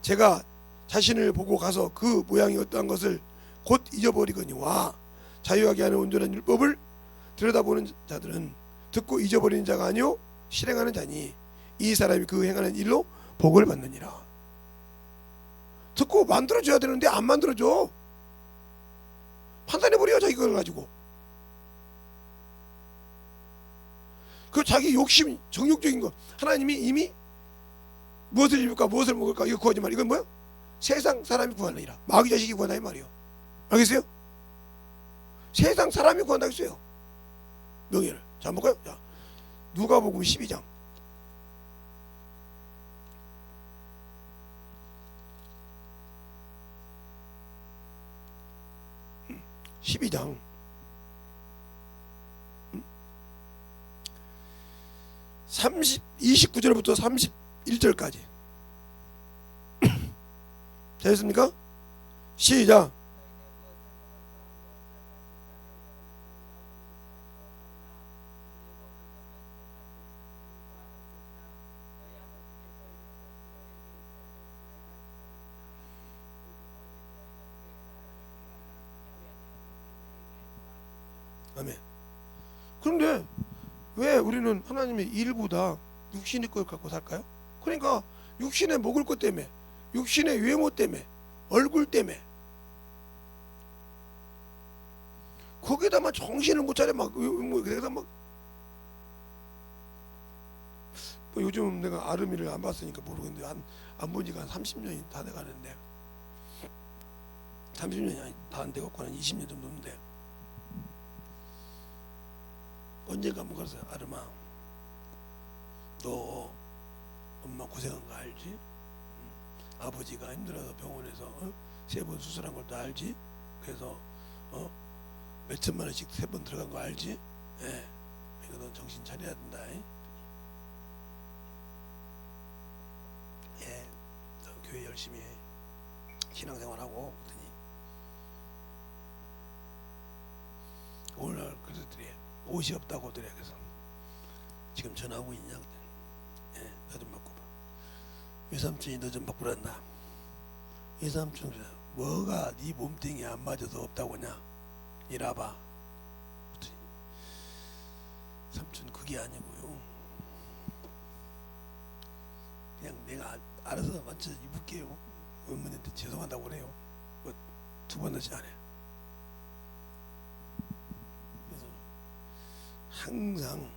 제가 자신을 보고 가서 그 모양이 어떠한 것을 곧 잊어버리거니와 자유하게 하는 온전한 율법을 들여다보는 자들은 듣고 잊어버리는 자가 아니요 실행하는 자니 이 사람이 그 행하는 일로 복을 받느니라. 듣고 만들어줘야 되는데 안 만들어줘. 판단해버려 자기 걸 가지고. 그 자기 욕심 정욕적인 거 하나님이 이미 무엇을 입을까 무엇을 먹을까 이거 구하지 말. 이건 뭐야? 세상 사람이 구하느니라. 마귀 자식이 구한다 이 말이요. 알겠어요? 세상 사람이 구한다 했어요. 명예를. 자 한번 볼까요? 자, 누가복음 12장 12장 29절부터 31절까지 되셨습니까? 시작. 아멘. 그런데 왜 우리는 하나님의 일보다 육신의 걸 갖고 살까요? 그러니까 육신에 먹을 것 때문에, 육신의 외모 때문에, 얼굴 때문에 거기에다 막 정신을 못 차려 막 그래서 막 뭐 요즘 내가 아르미를 안 봤으니까 모르겠는데 안 본 지가 한 30년이 다 돼가는데 30년이 다 안 돼갖고 한 20년 정도 됐는데 언젠가 한번 그랬어요. 아르마 너 엄마 고생한 거 알지? 아버지가 힘들어서 병원에서 3번 수술한 걸 다 알지? 그래서 몇 천만 원씩 3번 들어간 거 알지? 예. 이거 넌 정신 차려야 된다. 예. 너 교회 열심히 해. 신앙생활하고 그랬더니 오늘날 그러더래. 옷이 없다고 그래. 그래서 지금 전화하고 있냐? 예, 너 좀 바꿔봐. 외삼촌이 너 좀 바꾸란다. 외삼촌 그래. 뭐가 네 몸뚱이에 안 맞아서 없다고냐? 이라봐. 삼촌 그게 아니고요. 그냥 내가 알아서 맞춰 입을게요. 어머니한테 죄송하다고 그래요. 뭐 2번 다시 안 해. 그래서 항상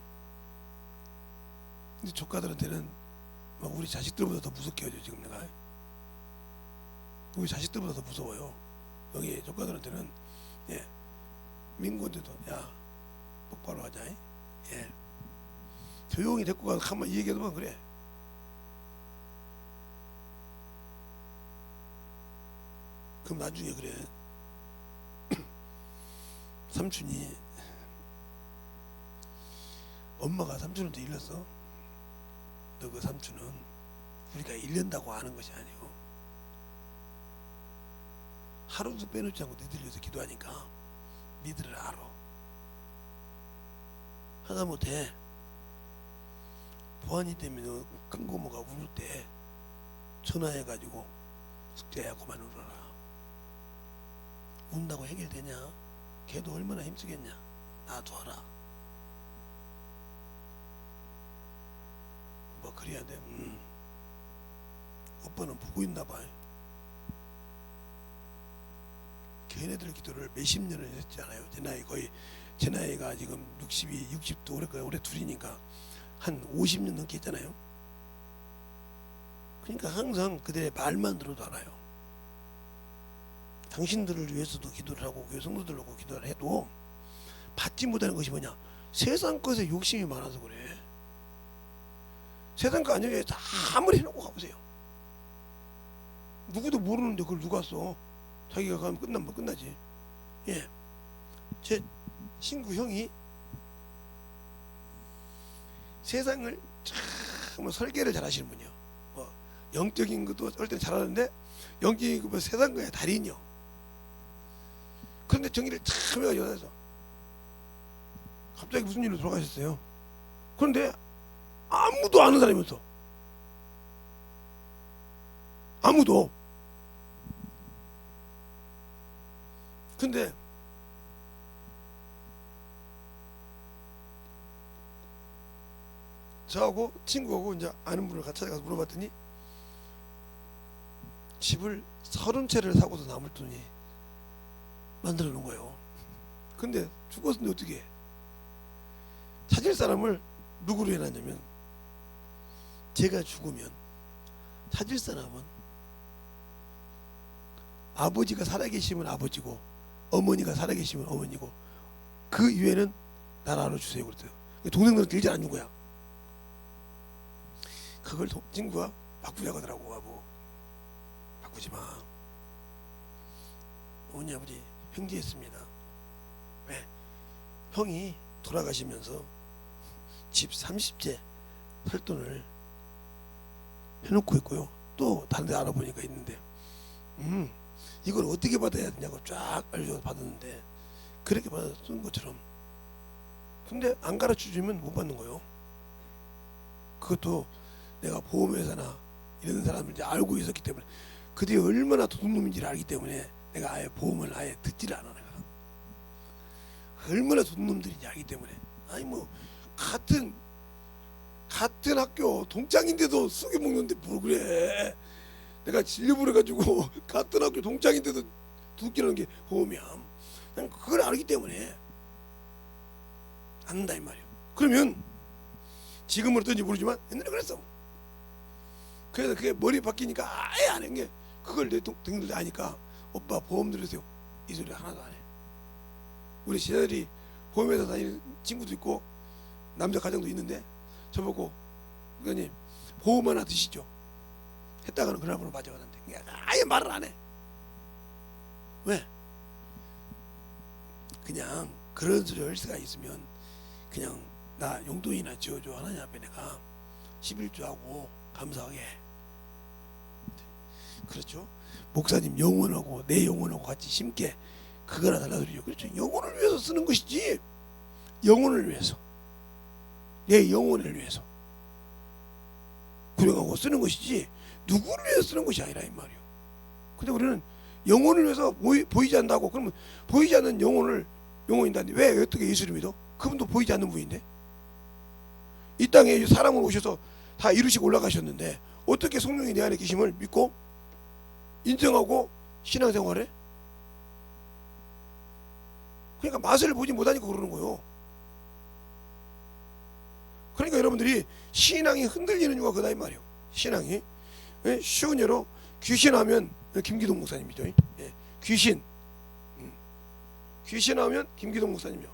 근데 조카들한테는 막 우리 자식들보다 더 무섭게 하죠. 지금 내가 우리 자식들보다 더 무서워요. 여기 조카들한테는 예 민구한테도 야 똑바로 하자. 예 조용히 데리고 가서 한번 이 얘기해도만 그래. 그럼 나중에 그래. 삼촌이 엄마가 삼촌한테 일렀어. 너 그 삼촌은 우리가 일른다고 하는 것이 아니고 하루도 빼놓지 않고 니들 위해서 기도하니까 니들을 알아. 하다못해 보안이 때문에 큰 고모가 울을 때 전화해가지고 숙제야 그만 울어라. 운다고 해결되냐? 걔도 얼마나 힘쓰겠냐? 놔둬라. 뭐 그래야 돼. 오빠는 보고 있나봐. 걔네들 기도를 몇십 년을 했잖아요. 제 나이 거의 제 나이가 지금 62, 60도 올해 둘이니까 한 50년 넘게 했잖아요. 그러니까 항상 그들의 말만 들어도 알아요. 당신들을 위해서도 기도를 하고 교회 성도들하고 기도를 해도 받지 못하는 것이 뭐냐? 세상 것에 욕심이 많아서 그래. 세상 거 아니에요. 다 아무리 해놓고 가보세요. 누구도 모르는데 그걸 누가 써? 자기가 가면 끝나면 끝나지. 예, 제 친구 형이 세상을 참 설계를 잘하시는 분이요. 뭐 영적인 것도 어떨 때 잘하는데 영적인 거 세상 거에 달인이요. 그런데 정리를 참 해가 연해서 갑자기 무슨 일로 돌아가셨어요. 그런데 아무도 아는 사람이 없어. 아무도. 근데 저하고 친구하고 이제 아는 분을 같이 찾아가서 물어봤더니 집을 30채를 사고서 남을 돈이 만들어 놓은 거예요. 근데 죽었는데 어떻게 해? 찾을 사람을 누구로 해놨냐면, 제가 죽으면 찾을 사람은 아버지가 살아계시면 아버지고 어머니가 살아계시면 어머니고 그 이외에는 나를 알아주세요 그랬어요. 동생들은 길지 않는 거야. 그걸 친구가 바꾸자고 하더라고. 하고 바꾸지 마. 어머니 아버지 형제했습니다. 왜? 형이 돌아가시면서 집 30채 살 돈을 해놓고 있고요. 또 다른 데 알아보니까 있는데 이걸 어떻게 받아야 되냐고 쫙 알려서 받았는데 그렇게 받아서 쓴 것처럼. 근데 안 가르쳐주면 못 받는 거예요. 그것도 내가 보험회사나 이런 사람을 이제 알고 있었기 때문에, 그들이 얼마나 도둑놈인지를 알기 때문에 내가 아예 보험을 아예 듣지를 않아. 내가 얼마나 도둑놈들인지 알기 때문에. 아니 뭐 같은 학교 동창인데도 속여먹는데 뭘 그래. 내가 진료부를 가지고 같은 학교 동창인데도 두끼라는 게 보험이야. 난 그걸 알기 때문에 안다 이 말이야. 그러면 지금은 어떤지 모르지만 옛날에 그랬어. 그래서 그게 머리 바뀌니까 아예 안 한 게, 그걸 내 동생들이 아니까 오빠 보험 들으세요 이 소리 하나도 안 해. 우리 시자들이 보험회사 다니는 친구도 있고 남자 가정도 있는데 저보고 그러니 보험 하나 드시죠 했다가는 그날부로 맞아가는데 아예 말을 안 해. 왜? 그냥 그런 소리 할 수가 있으면 그냥 나 용돈이나 지어줘 하나님 앞에 내가 11조하고 감사하게. 그렇죠? 목사님 영혼하고 내 영혼하고 같이 심게 그거나 달라 소리죠. 그렇죠? 영혼을 위해서 쓰는 것이지, 영혼을 위해서, 내 영혼을 위해서 구령하고 쓰는 것이지 누구를 위해서 쓰는 것이 아니라 이 말이요. 근데 우리는 영혼을 위해서 보이지 않는다고. 그러면 보이지 않는 영혼인데 왜 어떻게 예수를 믿어? 그분도 보이지 않는 분인데, 이 땅에 사람으로 오셔서 다 이루시고 올라가셨는데 어떻게 성령이 내 안에 계심을 믿고 인정하고 신앙생활해? 그러니까 맛을 보지 못하니까 그러는 거예요. 그러니까 여러분들이 신앙이 흔들리는 이유가 그다 이 말이에요. 신앙이 쉬운 예로 귀신하면 김기동 목사님이죠. 귀신하면 김기동 목사님이요.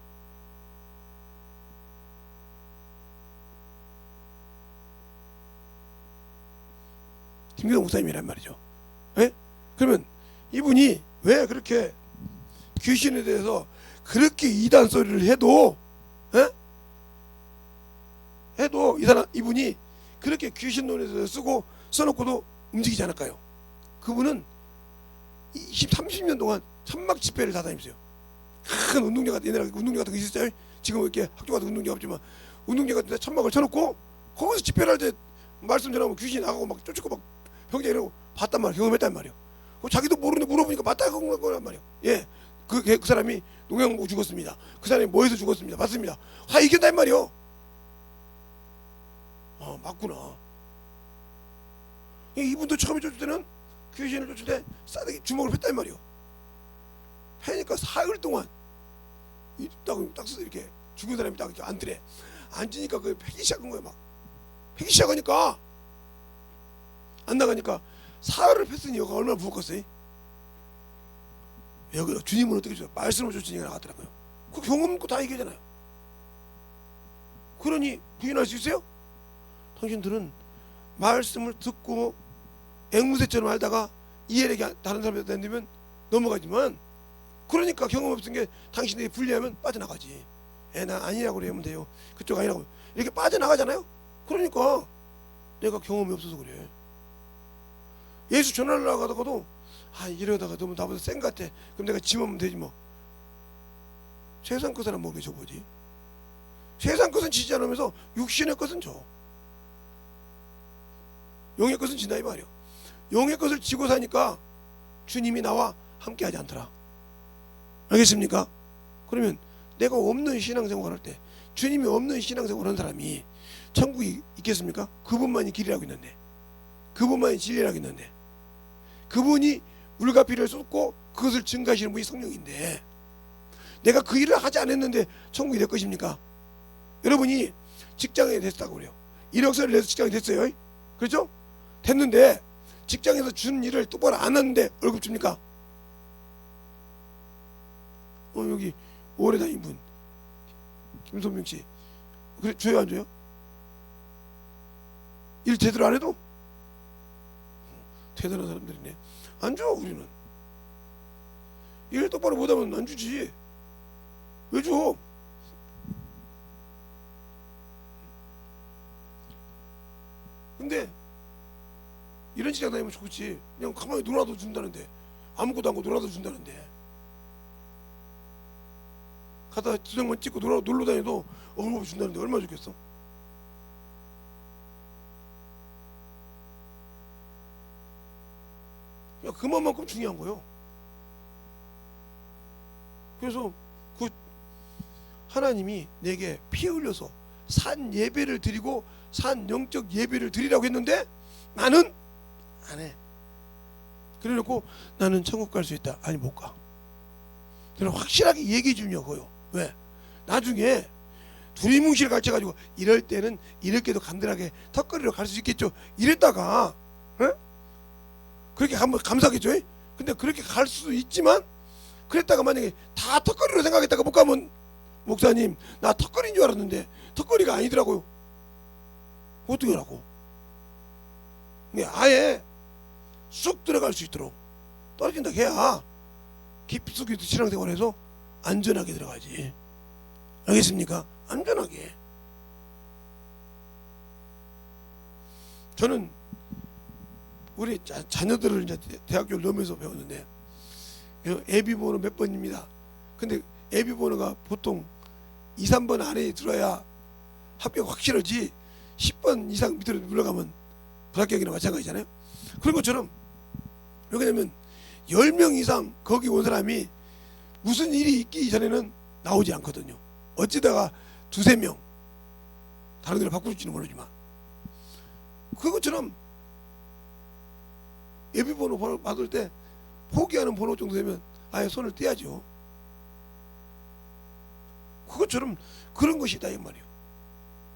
김기동 목사님이란 말이죠. 그러면 이분이 왜 그렇게 귀신에 대해서 그렇게 이단 소리를 해도 이분이 그렇게 귀신론에서 쓰고 써놓고도 움직이지 않을까요? 그분은 30년 동안 천막 집회를 다 다니면서요. 큰 운동장 같은, 옛날에 운동장 같은 거 있었잖아요. 지금 이렇게 학교 같은 운동장 없지만 운동장 같은 데 천막을 쳐놓고 거기서 집회를 할 때 말씀 전하면 귀신이 나가고 막 쫓고 막 형제 이러고 봤단 말이에요. 경험했단 말이에요. 자기도 모르는데 물어보니까 맞다 그런 거란 말이에요. 그 사람이 농약 먹고 죽었습니다. 그 사람이 뭐해서 죽었습니다. 맞습니다. 이겼단 말이에요. 맞구나. 이분도 처음에 쫓을 때는 귀신을 쫓을 때 싸대기 주먹을 폈단 말이에요. 패니까 사흘 동안 딱 서서 이렇게 죽은 사람이 딱 이렇게 앉더래. 앉으니까 그 패기 시작한 거예요. 막 패기 시작하니까 안 나가니까 사흘을 폈으니 여가 얼마나 부었겠어요. 여기 주님은 어떻게 줘요? 말씀을 쫓으니까 나갔더라고요. 그 경험도 다 얘기하잖아요. 그러니 부인할 수 있어요? 당신들은 말씀을 듣고 앵무새처럼 알다가 이해력이 다른 사람한테 안 되면 넘어가지만, 그러니까 경험 없은 게 당신들이 불리하면 빠져나가지. 나 아니라고 그러면 돼요. 그쪽 아니라고 이렇게 빠져나가잖아요. 그러니까 내가 경험이 없어서 그래. 예수 전하러 나가다가도 이러다가 너무 나보다 센 것 같아. 그럼 내가 짐하면 되지 뭐. 세상 것은 안 먹게 줘보지. 세상 것은 지지 않으면서 육신의 것은 줘. 영의 것은 진다 이 말이야. 영의 것을 지고 사니까 주님이 나와 함께하지 않더라. 알겠습니까? 그러면 내가 없는 신앙생활 할 때, 주님이 없는 신앙생활 하는 사람이 천국이 있겠습니까? 그분만이 길이라고 있는데, 그분만이 진리라고 있는데, 그분이 물과 피를 쏟고 그것을 증가하시는 분이 성령인데, 내가 그 일을 하지 않았는데 천국이 될 것입니까? 여러분이 직장에 됐다고 그래요. 이력서를 내서 직장이 됐어요. 그렇죠? 됐는데 직장에서 준 일을 똑바로 안 하는데 월급 줍니까? 여기 오래 다닌 분 김선명 씨 그래 줘요 안 줘요? 일 제대로 안 해도? 대단한 사람들이네. 안 줘. 우리는 일 똑바로 못하면 안 주지. 왜 줘? 근데 이런 직장 다니면 좋지. 그냥 가만히 놀아도 준다는데, 아무것도 안 하고 놀아도 준다는데, 가다 지정만 찍고 놀러 다녀도 월급 준다는데 얼마나 좋겠어? 그냥 그만큼 중요한 거요. 그래서 그 하나님이 내게 피 흘려서 산 예배를 드리고 산 영적 예배를 드리라고 했는데 나는 안 해. 그래놓고 나는 천국 갈 수 있다. 아니 못 가. 그럼 확실하게 얘기해 주냐고요. 왜? 나중에 두리뭉실 가르쳐가지고 이럴 때는 이렇게도 간단하게 턱걸이로 갈 수 있겠죠. 이랬다가 에? 그렇게 가면 감사하겠죠. 근데 그렇게 갈 수도 있지만 그랬다가 만약에 다 턱걸이로 생각했다가 못 가면 목사님 나 턱걸이인 줄 알았는데 턱걸이가 아니더라고요. 어떻게 하라고? 아예 쑥 들어갈 수 있도록 떨어진다 해야 깊숙이 신앙생활에서 안전하게 들어가지. 알겠습니까? 안전하게. 저는 우리 자녀들을 이제 대학교를 넣으면서 배웠는데 예비번호 몇 번입니다. 근데 예비번호가 보통 2, 3번 안에 들어야 합격 확실하지 10번 이상 밑으로 물러가면 불합격이나 마찬가지잖아요. 그런 것처럼 왜냐면 10명 이상 거기 온 사람이 무슨 일이 있기 전에는 나오지 않거든요. 어찌다가 두세 명 다른 데로 바꿀지는 모르지만 그것처럼 예비번호 받을 때 포기하는 번호 정도 되면 아예 손을 떼야죠. 그것처럼 그런 것이다 이 말이에요.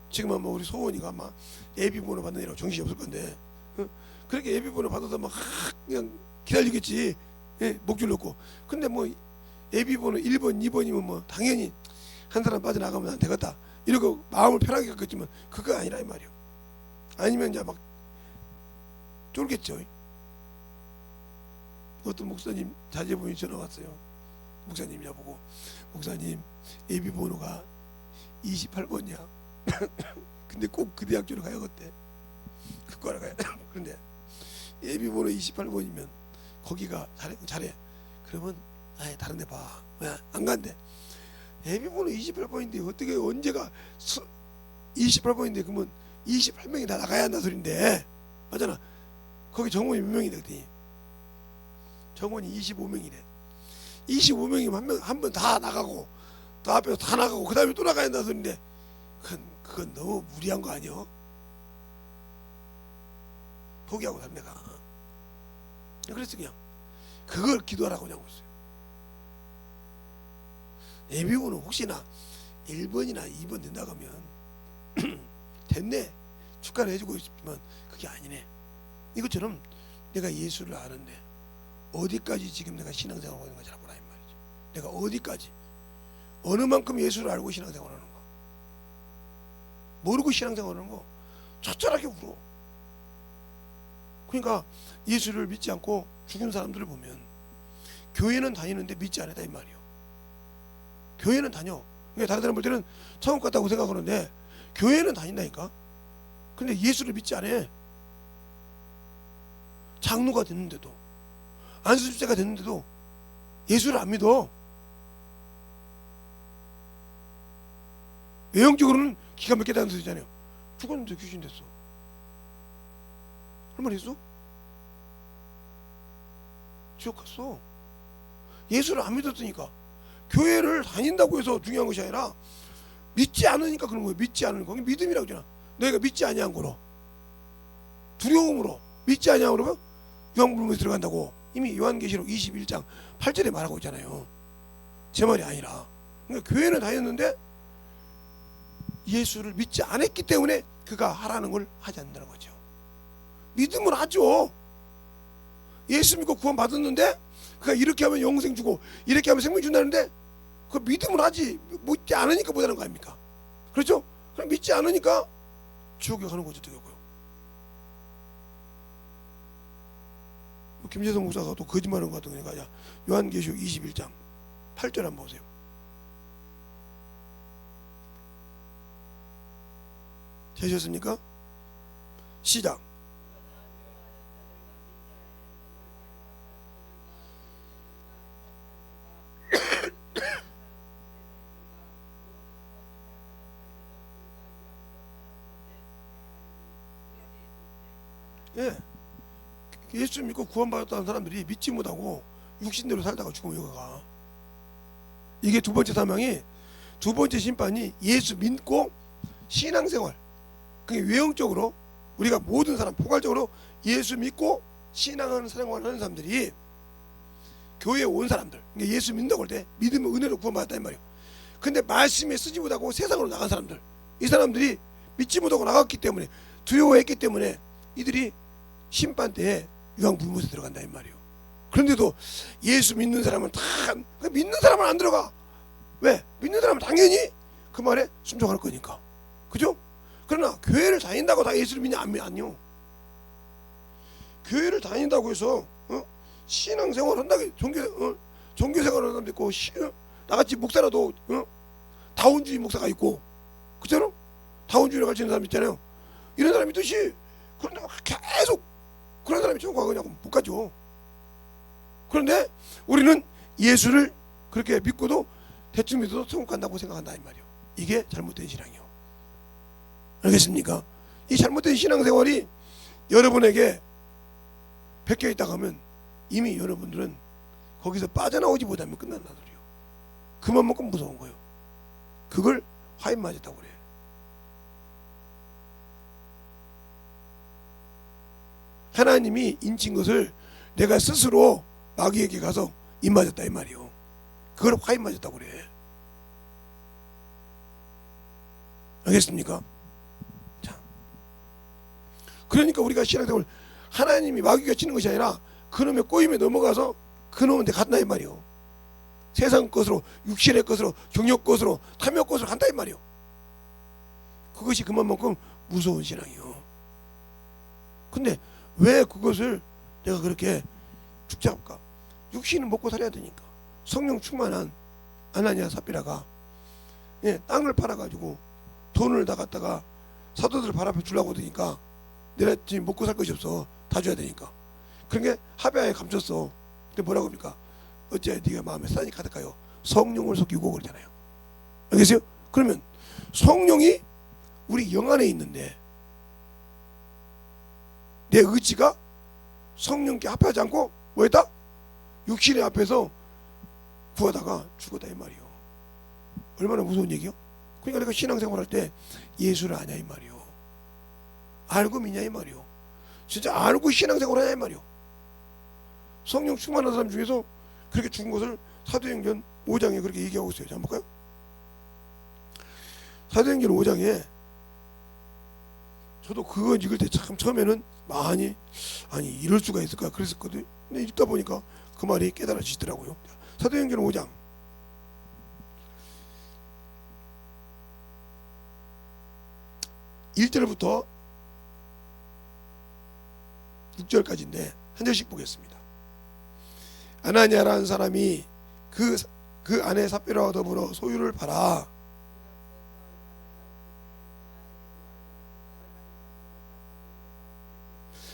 지금 아마 우리 소원이가 아마 예비번호 받는 일하고 정신이 없을 건데 그렇게 예비번호 받아서 막 그냥 기다리겠지. 목줄 놓고. 근데 뭐 예비번호 1번 2번이면 뭐 당연히 한 사람 빠져나가면 안 되겠다 이러고 마음을 편하게 갖겠지만 그거 아니라 이 말이에요. 아니면 이제 막 쫄겠죠. 어떤 목사님 자제분이 전화 왔어요. 목사님 나보고 목사님 예비번호가 28번이야. 근데 꼭 그 대학교로 가야겠대. 그 과를 가야 돼. 그런데 예비번호 28번이면 거기가 잘해. 그러면 아예 다른 데 봐. 왜 안 간대. 예비번호 28번인데 어떻게 언제가 28번인데 그러면 28명이 다 나가야 한다 소린데 맞잖아. 거기 정원이 몇 명이래 그랬더니 정원이 25명이래. 25명이면 한 번 다 나가고 또 앞에서 다 나가고 그 다음에 또 나가야 한다 소린데 그건 너무 무리한 거 아니야? 포기하고 다른 데 가. 그래서 그냥 그걸 기도하라고 그냥 했어요. 예비번호 혹시나 1번이나 2번 된다고 하면 됐네 축하를 해주고 싶지만 그게 아니네. 이것처럼 내가 예수를 아는데 어디까지 지금 내가 신앙생활 하는 건지 잘 보라 이 말이죠. 내가 어디까지 어느 만큼 예수를 알고 신앙생활 하는 거 모르고 신앙생활 하는 거 처절하게 울어. 그러니까 예수를 믿지 않고 죽은 사람들을 보면 교회는 다니는데 믿지 않았다 이 말이에요. 교회는 다녀. 그러니까 다른 사람 볼 때는 천국 갔다고 생각하는데 교회는 다닌다니까. 근데 예수를 믿지 않아. 장로가 됐는데도 안수집사가 됐는데도 예수를 안 믿어. 외형적으로는 기가 막히다는 소리잖아요. 죽었는데 귀신 됐어. 할 말 있어? 지옥 갔어. 예수를 안 믿었으니까. 교회를 다닌다고 해서 중요한 것이 아니라 믿지 않으니까 그런 거예요. 믿지 않으니까. 그게 믿음이라고 하잖아. 너희가 믿지 아니한 거로, 두려움으로 믿지 아니한 거로 유황불문에 들어간다고 이미 요한계시록 21장 8절에 말하고 있잖아요. 제 말이 아니라. 그러니까 교회는 다녔는데 예수를 믿지 않았기 때문에 그가 하라는 걸 하지 않는다는 거죠. 믿음을 하죠. 예수 믿고 구원 받았는데 그가 이렇게 하면 영생 주고 이렇게 하면 생명 준다는데 그 믿음을 하지, 믿지 않으니까 못하는 거 아닙니까? 그렇죠? 그럼 믿지 않으니까 지옥에 가는 거죠. 어떻게 하고요? 김재성 목사가 또 거짓말하는 것 같은 거니까 요한계시록 21장 8절 한번 보세요. 되셨습니까? 시작. 예, 예수 믿고 구원받았다는 사람들이 믿지 못하고 육신대로 살다가 죽으면 여기가. 이게 두 번째 사망이, 두 번째 심판이 예수 믿고 신앙생활, 그게 외형적으로 우리가 모든 사람 포괄적으로 예수 믿고 신앙하는 생활하는 사람들이 교회에 온 사람들, 그러니까 예수 믿는다고 할 때 믿음의 은혜로 구원받았다는 말이에요. 근데 말씀에 쓰지 못하고 세상으로 나간 사람들, 이 사람들이 믿지 못하고 나갔기 때문에, 두려워했기 때문에 이들이 심판 때에 유황불못에 들어간다 이 말이에요. 그런데도 예수 믿는 사람은 다, 믿는 사람은 안 들어가. 왜? 믿는 사람은 당연히 그 말에 순종할 거니까. 그죠? 그러나 교회를 다닌다고 다 예수를 믿냐? 아니요. 교회를 다닌다고 해서 신앙생활 한다고 종교생활을 하는 사람도 있고, 나같이 목사라도 다운주의 목사가 있고, 그처럼 다운주의를 가르치는 사람 있잖아요. 이런 사람이 있듯이, 그런데 계속 그런 사람이 천국 가냐고 못 가죠. 그런데 우리는 예수를 그렇게 믿고도 대충 믿어도 천국 간다고 생각한다 이 말이에요. 이게 잘못된 신앙이요. 알겠습니까? 이 잘못된 신앙생활이 여러분에게 베껴 있다가 하면 이미 여러분들은 거기서 빠져나오지 못하면 끝난다 소리요. 그만큼 무서운 거예요. 그걸 화인 맞았다고 그래. 하나님이 인친 것을 내가 스스로 마귀에게 가서 입 맞았다 이 말이요. 그걸 화인 맞았다고 그래. 알겠습니까? 자, 그러니까 우리가 신앙생활, 하나님이 마귀가 치는 것이 아니라 그놈의 꼬임에 넘어가서 그놈한테 간다 이 말이요. 세상 것으로, 육신의 것으로, 정욕 것으로, 탐욕 것으로 간다 이 말이요. 그것이 그만큼 무서운 신앙이요. 근데 왜 그것을 내가 그렇게 축제할까? 육신은 먹고 살아야 되니까. 성령 충만한 아나니아 삽비라가 땅을 팔아가지고 돈을 다 갖다가 사도들 발 앞에 주려고 하니까 내가 지금 먹고 살 것이 없어. 다 줘야 되니까. 그러니까 하베아에 감췄어. 근데 뭐라고 합니까? 어째 네가 마음에 산이 가득하여 성령을 속이고 그러잖아요. 알겠어요? 그러면 성령이 우리 영 안에 있는데 내 의지가 성령께 합하지 않고 뭐했다? 육신의 앞에서 구하다가 죽었다 이 말이요. 얼마나 무서운 얘기요? 그러니까 내가 신앙생활 할 때 예수를 아냐 이 말이요. 알고 믿냐 이 말이요. 진짜 알고 신앙생활 하냐 이 말이요. 성령 충만한 사람 중에서 그렇게 죽은 것을 사도행전 5장에 그렇게 얘기하고 있어요. 자, 한번 볼까요? 사도행전 5장에 저도 그거 읽을 때 참 처음에는 많이 아니 이럴 수가 있을까 그랬었거든요. 근데 읽다 보니까 그 말이 깨달아지더라고요. 사도행전 5장 1절부터 6절까지인데 한 절씩 보겠습니다. 아나니아라는 사람이 그 아내 삽비라와 더불어 소유를 팔아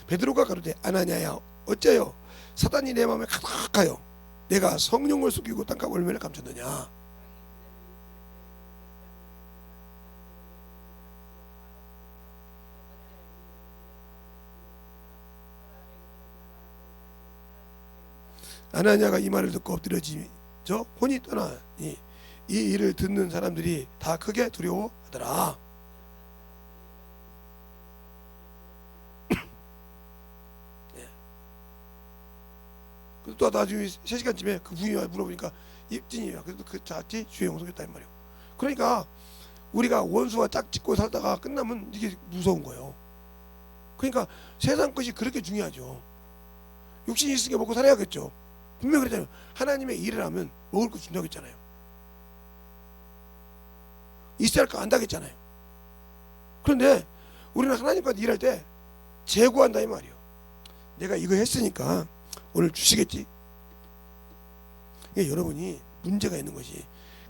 베드로가 가로되 아나니아야 어째요 사단이 내 마음에 가득하여 내가 성령을 속이고 땅값 얼마나 감췄느냐. 아나니아가 이 말을 듣고 엎드려지며 혼이 떠나니 이 일을 듣는 사람들이 다 크게 두려워하더라. 네. 또 나중에 3시간쯤에 그 부인이 물어보니까 입진이야. 그래도 그 자티 주의 용서했다 이 말이에요. 그러니까 우리가 원수와 짝짓고 살다가 끝나면 이게 무서운 거예요. 그러니까 세상 것이 그렇게 중요하죠. 육신이 있으니까 먹고 살아야겠죠. 분명히 그랬잖아요. 하나님의 일을 하면 먹을 거 준다고 했잖아요. 있어야 할 거 안다고 했잖아요. 그런데 우리는 하나님과 일할 때 재고한다 이 말이에요. 내가 이거 했으니까 오늘 주시겠지. 여러분이 문제가 있는 것이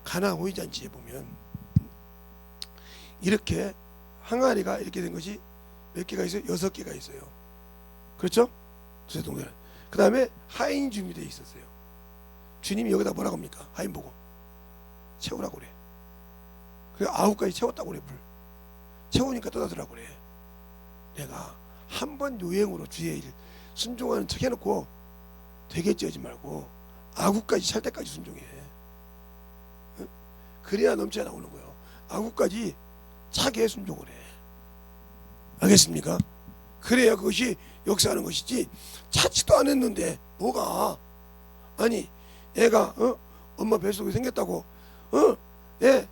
가나 호위잔치에 보면 이렇게 항아리가 이렇게 된 것이 몇 개가 있어요? 6개가 있어요. 그렇죠? 그 다음에 하인 준비되어 있었어요. 주님이 여기다 뭐라고 합니까? 하인 보고 채우라고 그래. 그래 9가지 채웠다고 그래. 물 채우니까 떠나더라고 그래. 내가 한 번 요행으로 주의 일 순종하는 척 해놓고 되겠지 하지 말고 9가지 찰 때까지 순종해. 응? 그래야 넘쳐 나오는 거예요. 9가지 차게 순종을 해. 알겠습니까? 그래야 그것이 역사하는 것이지. 찾지도 않았는데 뭐가 아니 애가 엄마 뱃속에 생겼다고 예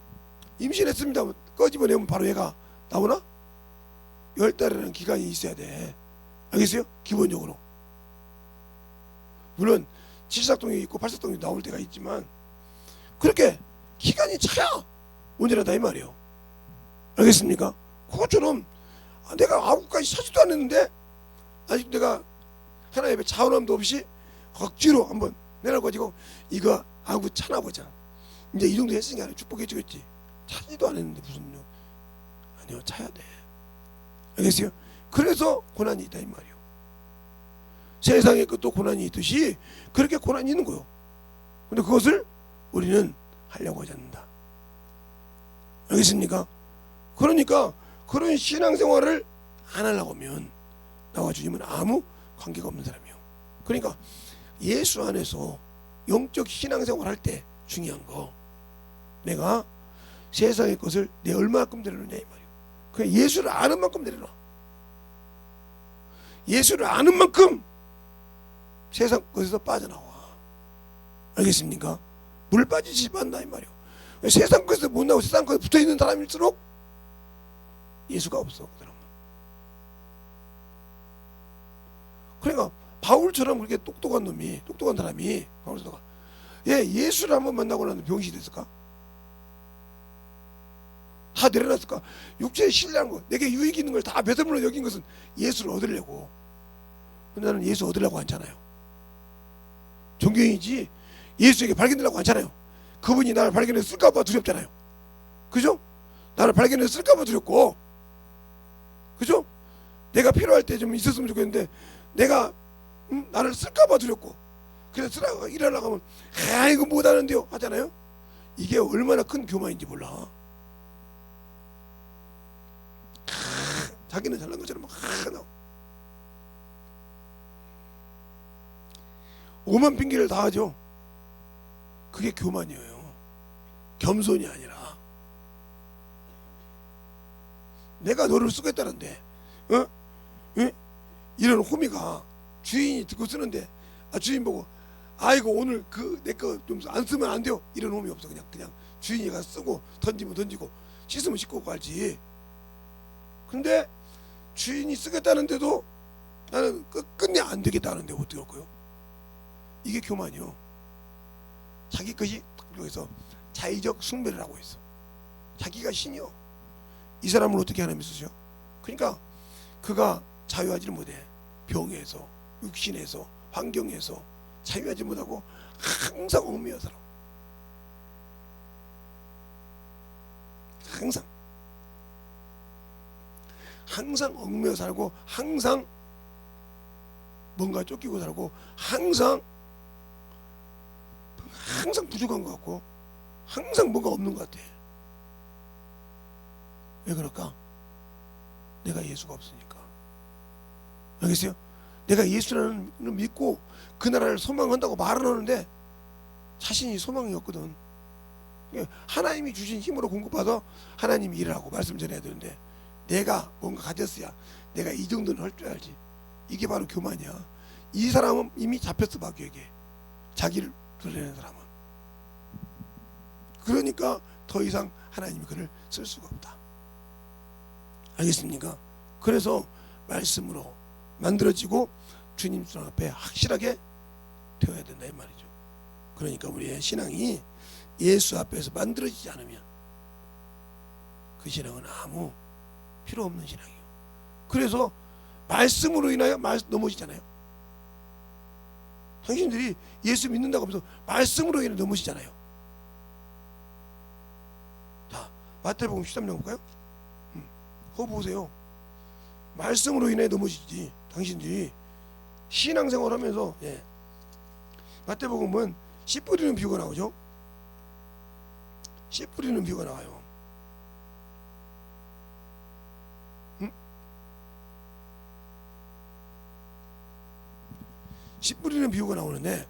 임신했습니다 꺼집어내면 바로 애가 나오나? 10달이라는 기간이 있어야 돼. 알겠어요? 기본적으로. 물론 7사동이 있고 8사동이 나올 때가 있지만 그렇게 기간이 차야 온전하다 이 말이에요. 알겠습니까? 그것처럼 내가 9가지 찾지도 않았는데 아직 내가 하나님의 자원함도 없이 억지로 한번 내려가지고 이거 아구 차나보자. 이제 이 정도 했으니까 축복해 주겠지. 차지도 않았는데 무슨 아니요 차야 돼. 알겠어요? 그래서 고난이 있다 이 말이에요. 세상에 것도 고난이 있듯이 그렇게 고난이 있는 거예요. 근데 그것을 우리는 하려고 하지 않는다. 알겠습니까? 그러니까 그런 신앙생활을 안 하려고 하면 나와 주님은 아무 관계가 없는 사람이에요. 그러니까 예수 안에서 영적 신앙생활 할 때 중요한 거 내가 세상의 것을 내 얼마만큼 내려놓냐 이 말이에요. 그냥 예수를 아는 만큼 내려놔. 예수를 아는 만큼 세상 것에서 빠져나와. 알겠습니까? 물 빠지지 않나 이 말이에요. 세상 것에서 못 나오고 세상 것에 붙어있는 사람일수록 예수가 없어 그 사람은. 그러니까 바울처럼 그렇게 똑똑한 사람이 바울서가 예수를 한번 만나고 나면 병신이 됐을까? 다 내려놨을까? 육체에 신뢰하는 거, 내게 유익 있는 걸 다 배설물로 여긴 것은 예수를 얻으려고. 근데 나는 예수 얻으려고 하잖아요. 존경이지 예수에게 발견되려고 하잖아요. 그분이 나를 발견해 쓸까봐 두렵잖아요. 그죠? 나를 발견해 쓸까봐 두렵고, 그죠? 내가 필요할 때 좀 있었으면 좋겠는데 내가 나를 쓸까봐 두렵고, 그래서 일하려고 하면 이거 못하는데요 하잖아요. 이게 얼마나 큰 교만인지 몰라. 자기는 잘난 것처럼 막 나와. 오만 핑계를 다 하죠. 그게 교만이에요. 겸손이 아니라. 내가 너를 쓰겠다는데 이런 호미가 주인이 듣고 쓰는데 주인 보고 아이고 오늘 그 내 거 좀 안 쓰면 안 돼요 이런 호미 없어. 그냥 주인이 가서 쓰고 던지면 던지고 씻으면 씻고 갈지. 근데 주인이 쓰겠다는데도 나는 끝내 안 되겠다는데 어떻게 할 거요? 이게 교만이요. 자기 것이 여기서 자의적 숭배를 하고 있어. 자기가 신이요. 이 사람을 어떻게 하나님 쓰죠? 그러니까 그가 자유하지를 못해. 병에서, 육신에서, 환경에서 자유하지 못하고 항상 얽매여 살아. 항상 얽매여 살고, 항상 뭔가 쫓기고 살고, 항상 부족한 것 같고, 항상 뭔가 없는 것 같아. 왜 그럴까? 내가 예수가 없으니까. 알겠어요? 내가 예수라는 믿고 그 나라를 소망한다고 말은 하는데 자신이 소망이 없거든. 하나님이 주신 힘으로 공급받아 하나님이 일하고 말씀 전해야 되는데 내가 뭔가 가졌어야 내가 이 정도는 할 줄 알지. 이게 바로 교만이야. 이 사람은 이미 잡혔어, 마귀에게. 자기를 드러내는 사람은. 그러니까 더 이상 하나님이 그를 쓸 수가 없다. 알겠습니까? 그래서 말씀으로 만들어지고 주님 손 앞에 확실하게 되어야 된다 이 말이죠. 그러니까 우리의 신앙이 예수 앞에서 만들어지지 않으면 그 신앙은 아무 필요 없는 신앙이에요. 그래서 말씀으로 인하여 넘어지잖아요. 당신들이 예수 믿는다고 하면서 말씀으로 인해 넘어지잖아요. 자, 마태복음 13장 볼까요? 그거 보세요. 말씀으로 인해 넘어지지. 당신들이 신앙생활 하면서 마태복음은 씨 뿌리는 비유가 나오죠. 씨 뿌리는 비유가 나와요. 씨 뿌리는 비유가 나오는데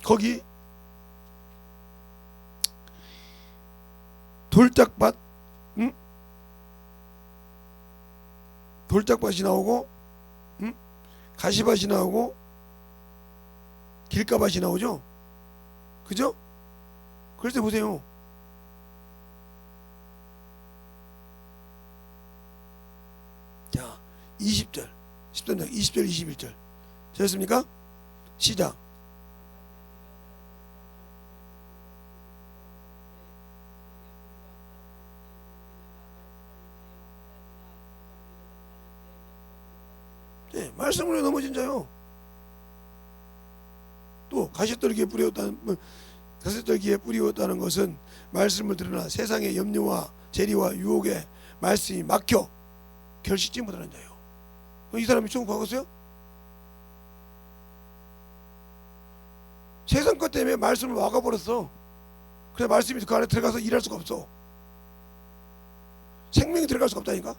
거기 돌짝밭, 돌짝밭이 나오고, 가시밭이 나오고, 길가밭이 나오죠. 그죠? 그래서 보세요. 자, 20절, 13장 20절 21절 되셨습니까? 시작. 네, 말씀으로 넘어진 자요. 또 가시떨기에 뿌리었다는 것은 말씀을 들으나 세상의 염려와 재리와 유혹에 말씀이 막혀 결실지 못하는 자요. 이 사람이 천국 가겠어요? 세상 것 때문에 말씀을 막아버렸어. 그래서 말씀이 그 안에 들어가서 일할 수가 없어. 생명이 들어갈 수가 없다니까.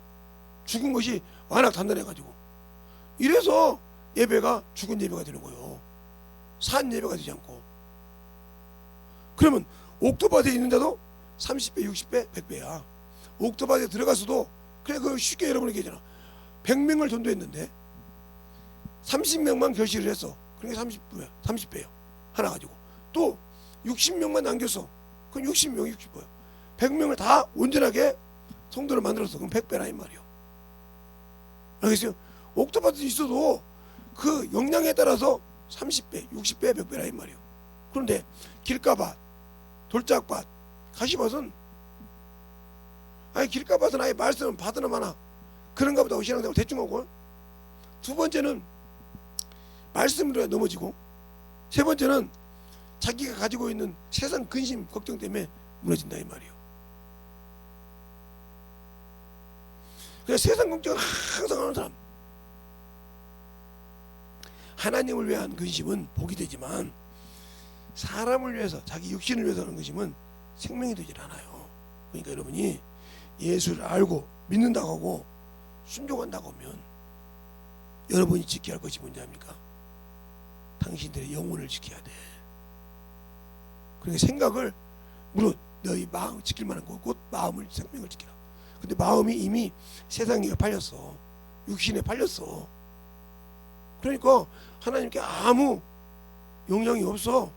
죽은 것이 워낙 단단해가지고. 이래서 예배가 죽은 예배가 되는 거예요. 산 예배가 되지 않고. 그러면 옥토밭에 있는 자도 30배, 60배, 100배야. 옥토밭에 들어가서도 그냥 그 쉽게 여러분에게 얘기하잖아. 100명을 전도했는데 30명만 결실을 했어. 그러니까 30배예요. 하나 가지고. 또 60명만 남겼어. 그럼 60명, 60배야. 100명을 다 온전하게 성도를 만들었어. 그럼 100배라 이 말이요. 알겠어요? 옥토밭에 있어도 그 역량에 따라서 30배, 60배, 100배라 이 말이요. 그런데 길가밭, 돌짝밭, 가시밭은 길가밭은 아예 말씀은 받으나 마나 그런가 보다 신앙생활 대충 하고, 두 번째는 말씀으로 넘어지고, 세 번째는 자기가 가지고 있는 세상 근심 걱정 때문에 무너진다 이 말이요. 그래서 세상 걱정을 항상 하는 사람, 하나님을 위한 근심은 복이 되지만 사람을 위해서, 자기 육신을 위해서 하는 근심은 생명이 되질 않아요. 그러니까 여러분이 예수를 알고 믿는다고 하고 순종한다고 하면 여러분이 지켜야 할 것이 뭔지 압니까? 당신들의 영혼을 지켜야 돼. 그러니까 생각을, 물론 너희 마음 지킬 만한 거, 곧 마음을, 생명을 지키라. 근데 마음이 이미 세상에 팔렸어. 육신에 팔렸어. 그러니까 하나님께 아무 영향이 없어.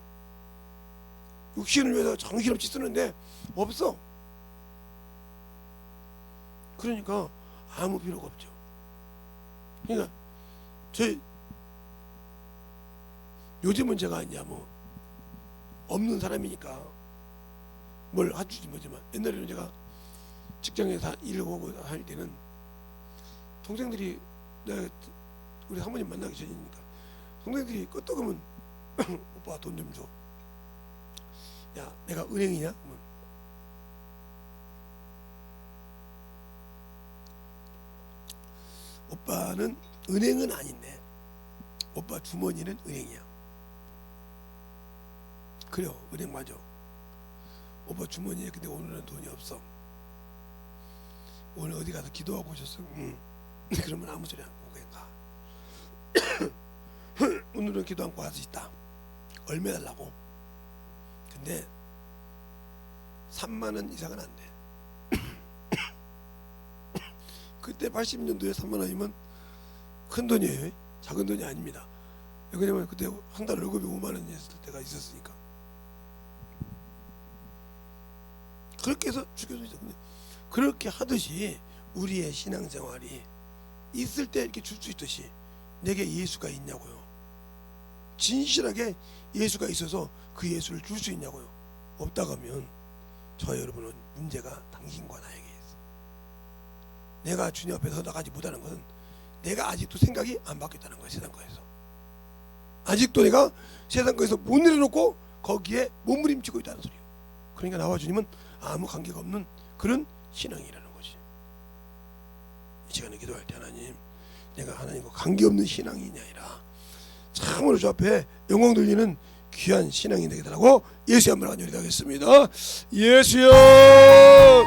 육신을 위해서 정신없이 쓰는데 없어. 그러니까 아무 필요가 없죠. 그러니까 요즘은 제가 이제 뭐 없는 사람이니까 뭘 해주지 못하지만, 옛날에는 제가 직장에서 일을 하고 할 때는 동생들이, 우리 사모님 만나기 전이니까 동생들이 끄떡하면 오빠 돈 좀 줘. 야, 내가 은행이냐? 오빠는 은행은 아닌데 오빠 주머니는 은행이야. 그래요, 은행 맞아. 오빠 주머니에 근데 오늘은 돈이 없어. 오늘 어디 가서 기도하고 오셨어? 응. 그러면 아무 소리 안 하고 그냥 가. 오늘은 기도 않고 할 수 있다. 얼마 달라고? 근데 3만 원 이상은 안 돼. 그때 80년도에 3만 원이면 큰 돈이에요. 작은 돈이 아닙니다. 왜냐면 그때 한 달 월급이 5만 원이었을 때가 있었으니까. 그렇게 해서 죽여도 있어. 그렇게 하듯이 우리의 신앙생활이 있을 때 이렇게 줄 수 있듯이 내게 예수가 있냐고요. 진실하게 예수가 있어서 그 예수를 줄 수 있냐고요. 없다고 하면 저와 여러분은 문제가 당신과 나에게 있어. 내가 주님 앞에 나가지 못하는 것은 내가 아직도 생각이 안 바뀌었다는 거예요. 세상 거에서 아직도 내가 세상 거에서 못 내려놓고 거기에 몸부림치고 있다는 소리예요. 그러니까 나와 주님은 아무 관계가 없는 그런 신앙이라는 거지. 이 시간에 기도할 때 하나님, 내가 하나님과 관계없는 신앙이냐 아니라 참으로 주 앞에 영광 돌리는 귀한 신앙이 되겠다라고 예수의 한번 간절히하겠습니다. 예수여.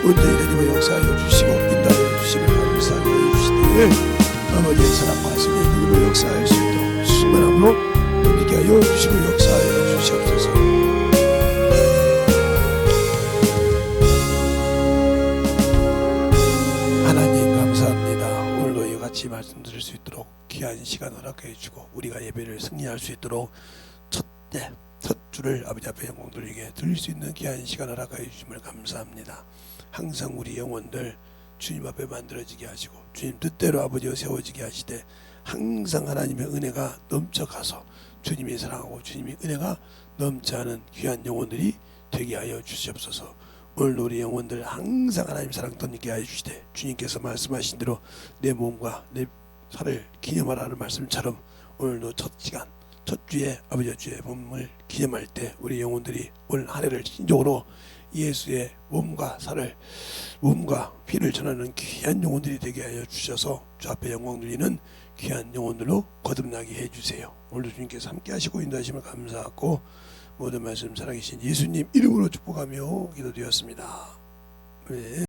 온전히 역사하여 주시고 인도하여 주심을 감사하여 주시되 아버지의 사랑과 말씀에 하나님의 역사할 수 있도록 충만함으로 넘기게 하여 주시고 역사하여 주시옵소서. 하나님 감사합니다. 오늘도 이와 같이 말씀 드릴 수 있도록 귀한 시간 허락해 주시고 우리가 예배를 승리할 수 있도록 첫 주를 아버지 앞에 영광 돌리게 드릴 수 있는 귀한 시간 허락하여 주심을 감사합니다. 항상 우리 영혼들 주님 앞에 만들어지게 하시고 주님 뜻대로 아버지여 세워지게 하시되 항상 하나님의 은혜가 넘쳐가서 주님이 사랑하고 주님이 은혜가 넘쳐하는 귀한 영혼들이 되게 하여 주시옵소서. 오늘 우리 영혼들 항상 하나님 사랑 덧입게 하여 주시되 주님께서 말씀하신 대로 내 몸과 내 살을 기념하라는 말씀처럼 오늘도 첫 시간 첫 주에 아버지의 주의 몸을 기념할 때 우리 영혼들이 오늘 한 해를 신적으로 예수의 몸과 살을 몸과 피를 전하는 귀한 영혼들이 되게 하여 주셔서 주 앞에 영광 돌리는 귀한 영혼들로 거듭나게 해주세요. 오늘도 주님께서 함께 하시고 인도하심을 감사하고 모든 말씀 살아계신 예수님 이름으로 축복하며 기도드렸습니다. 네.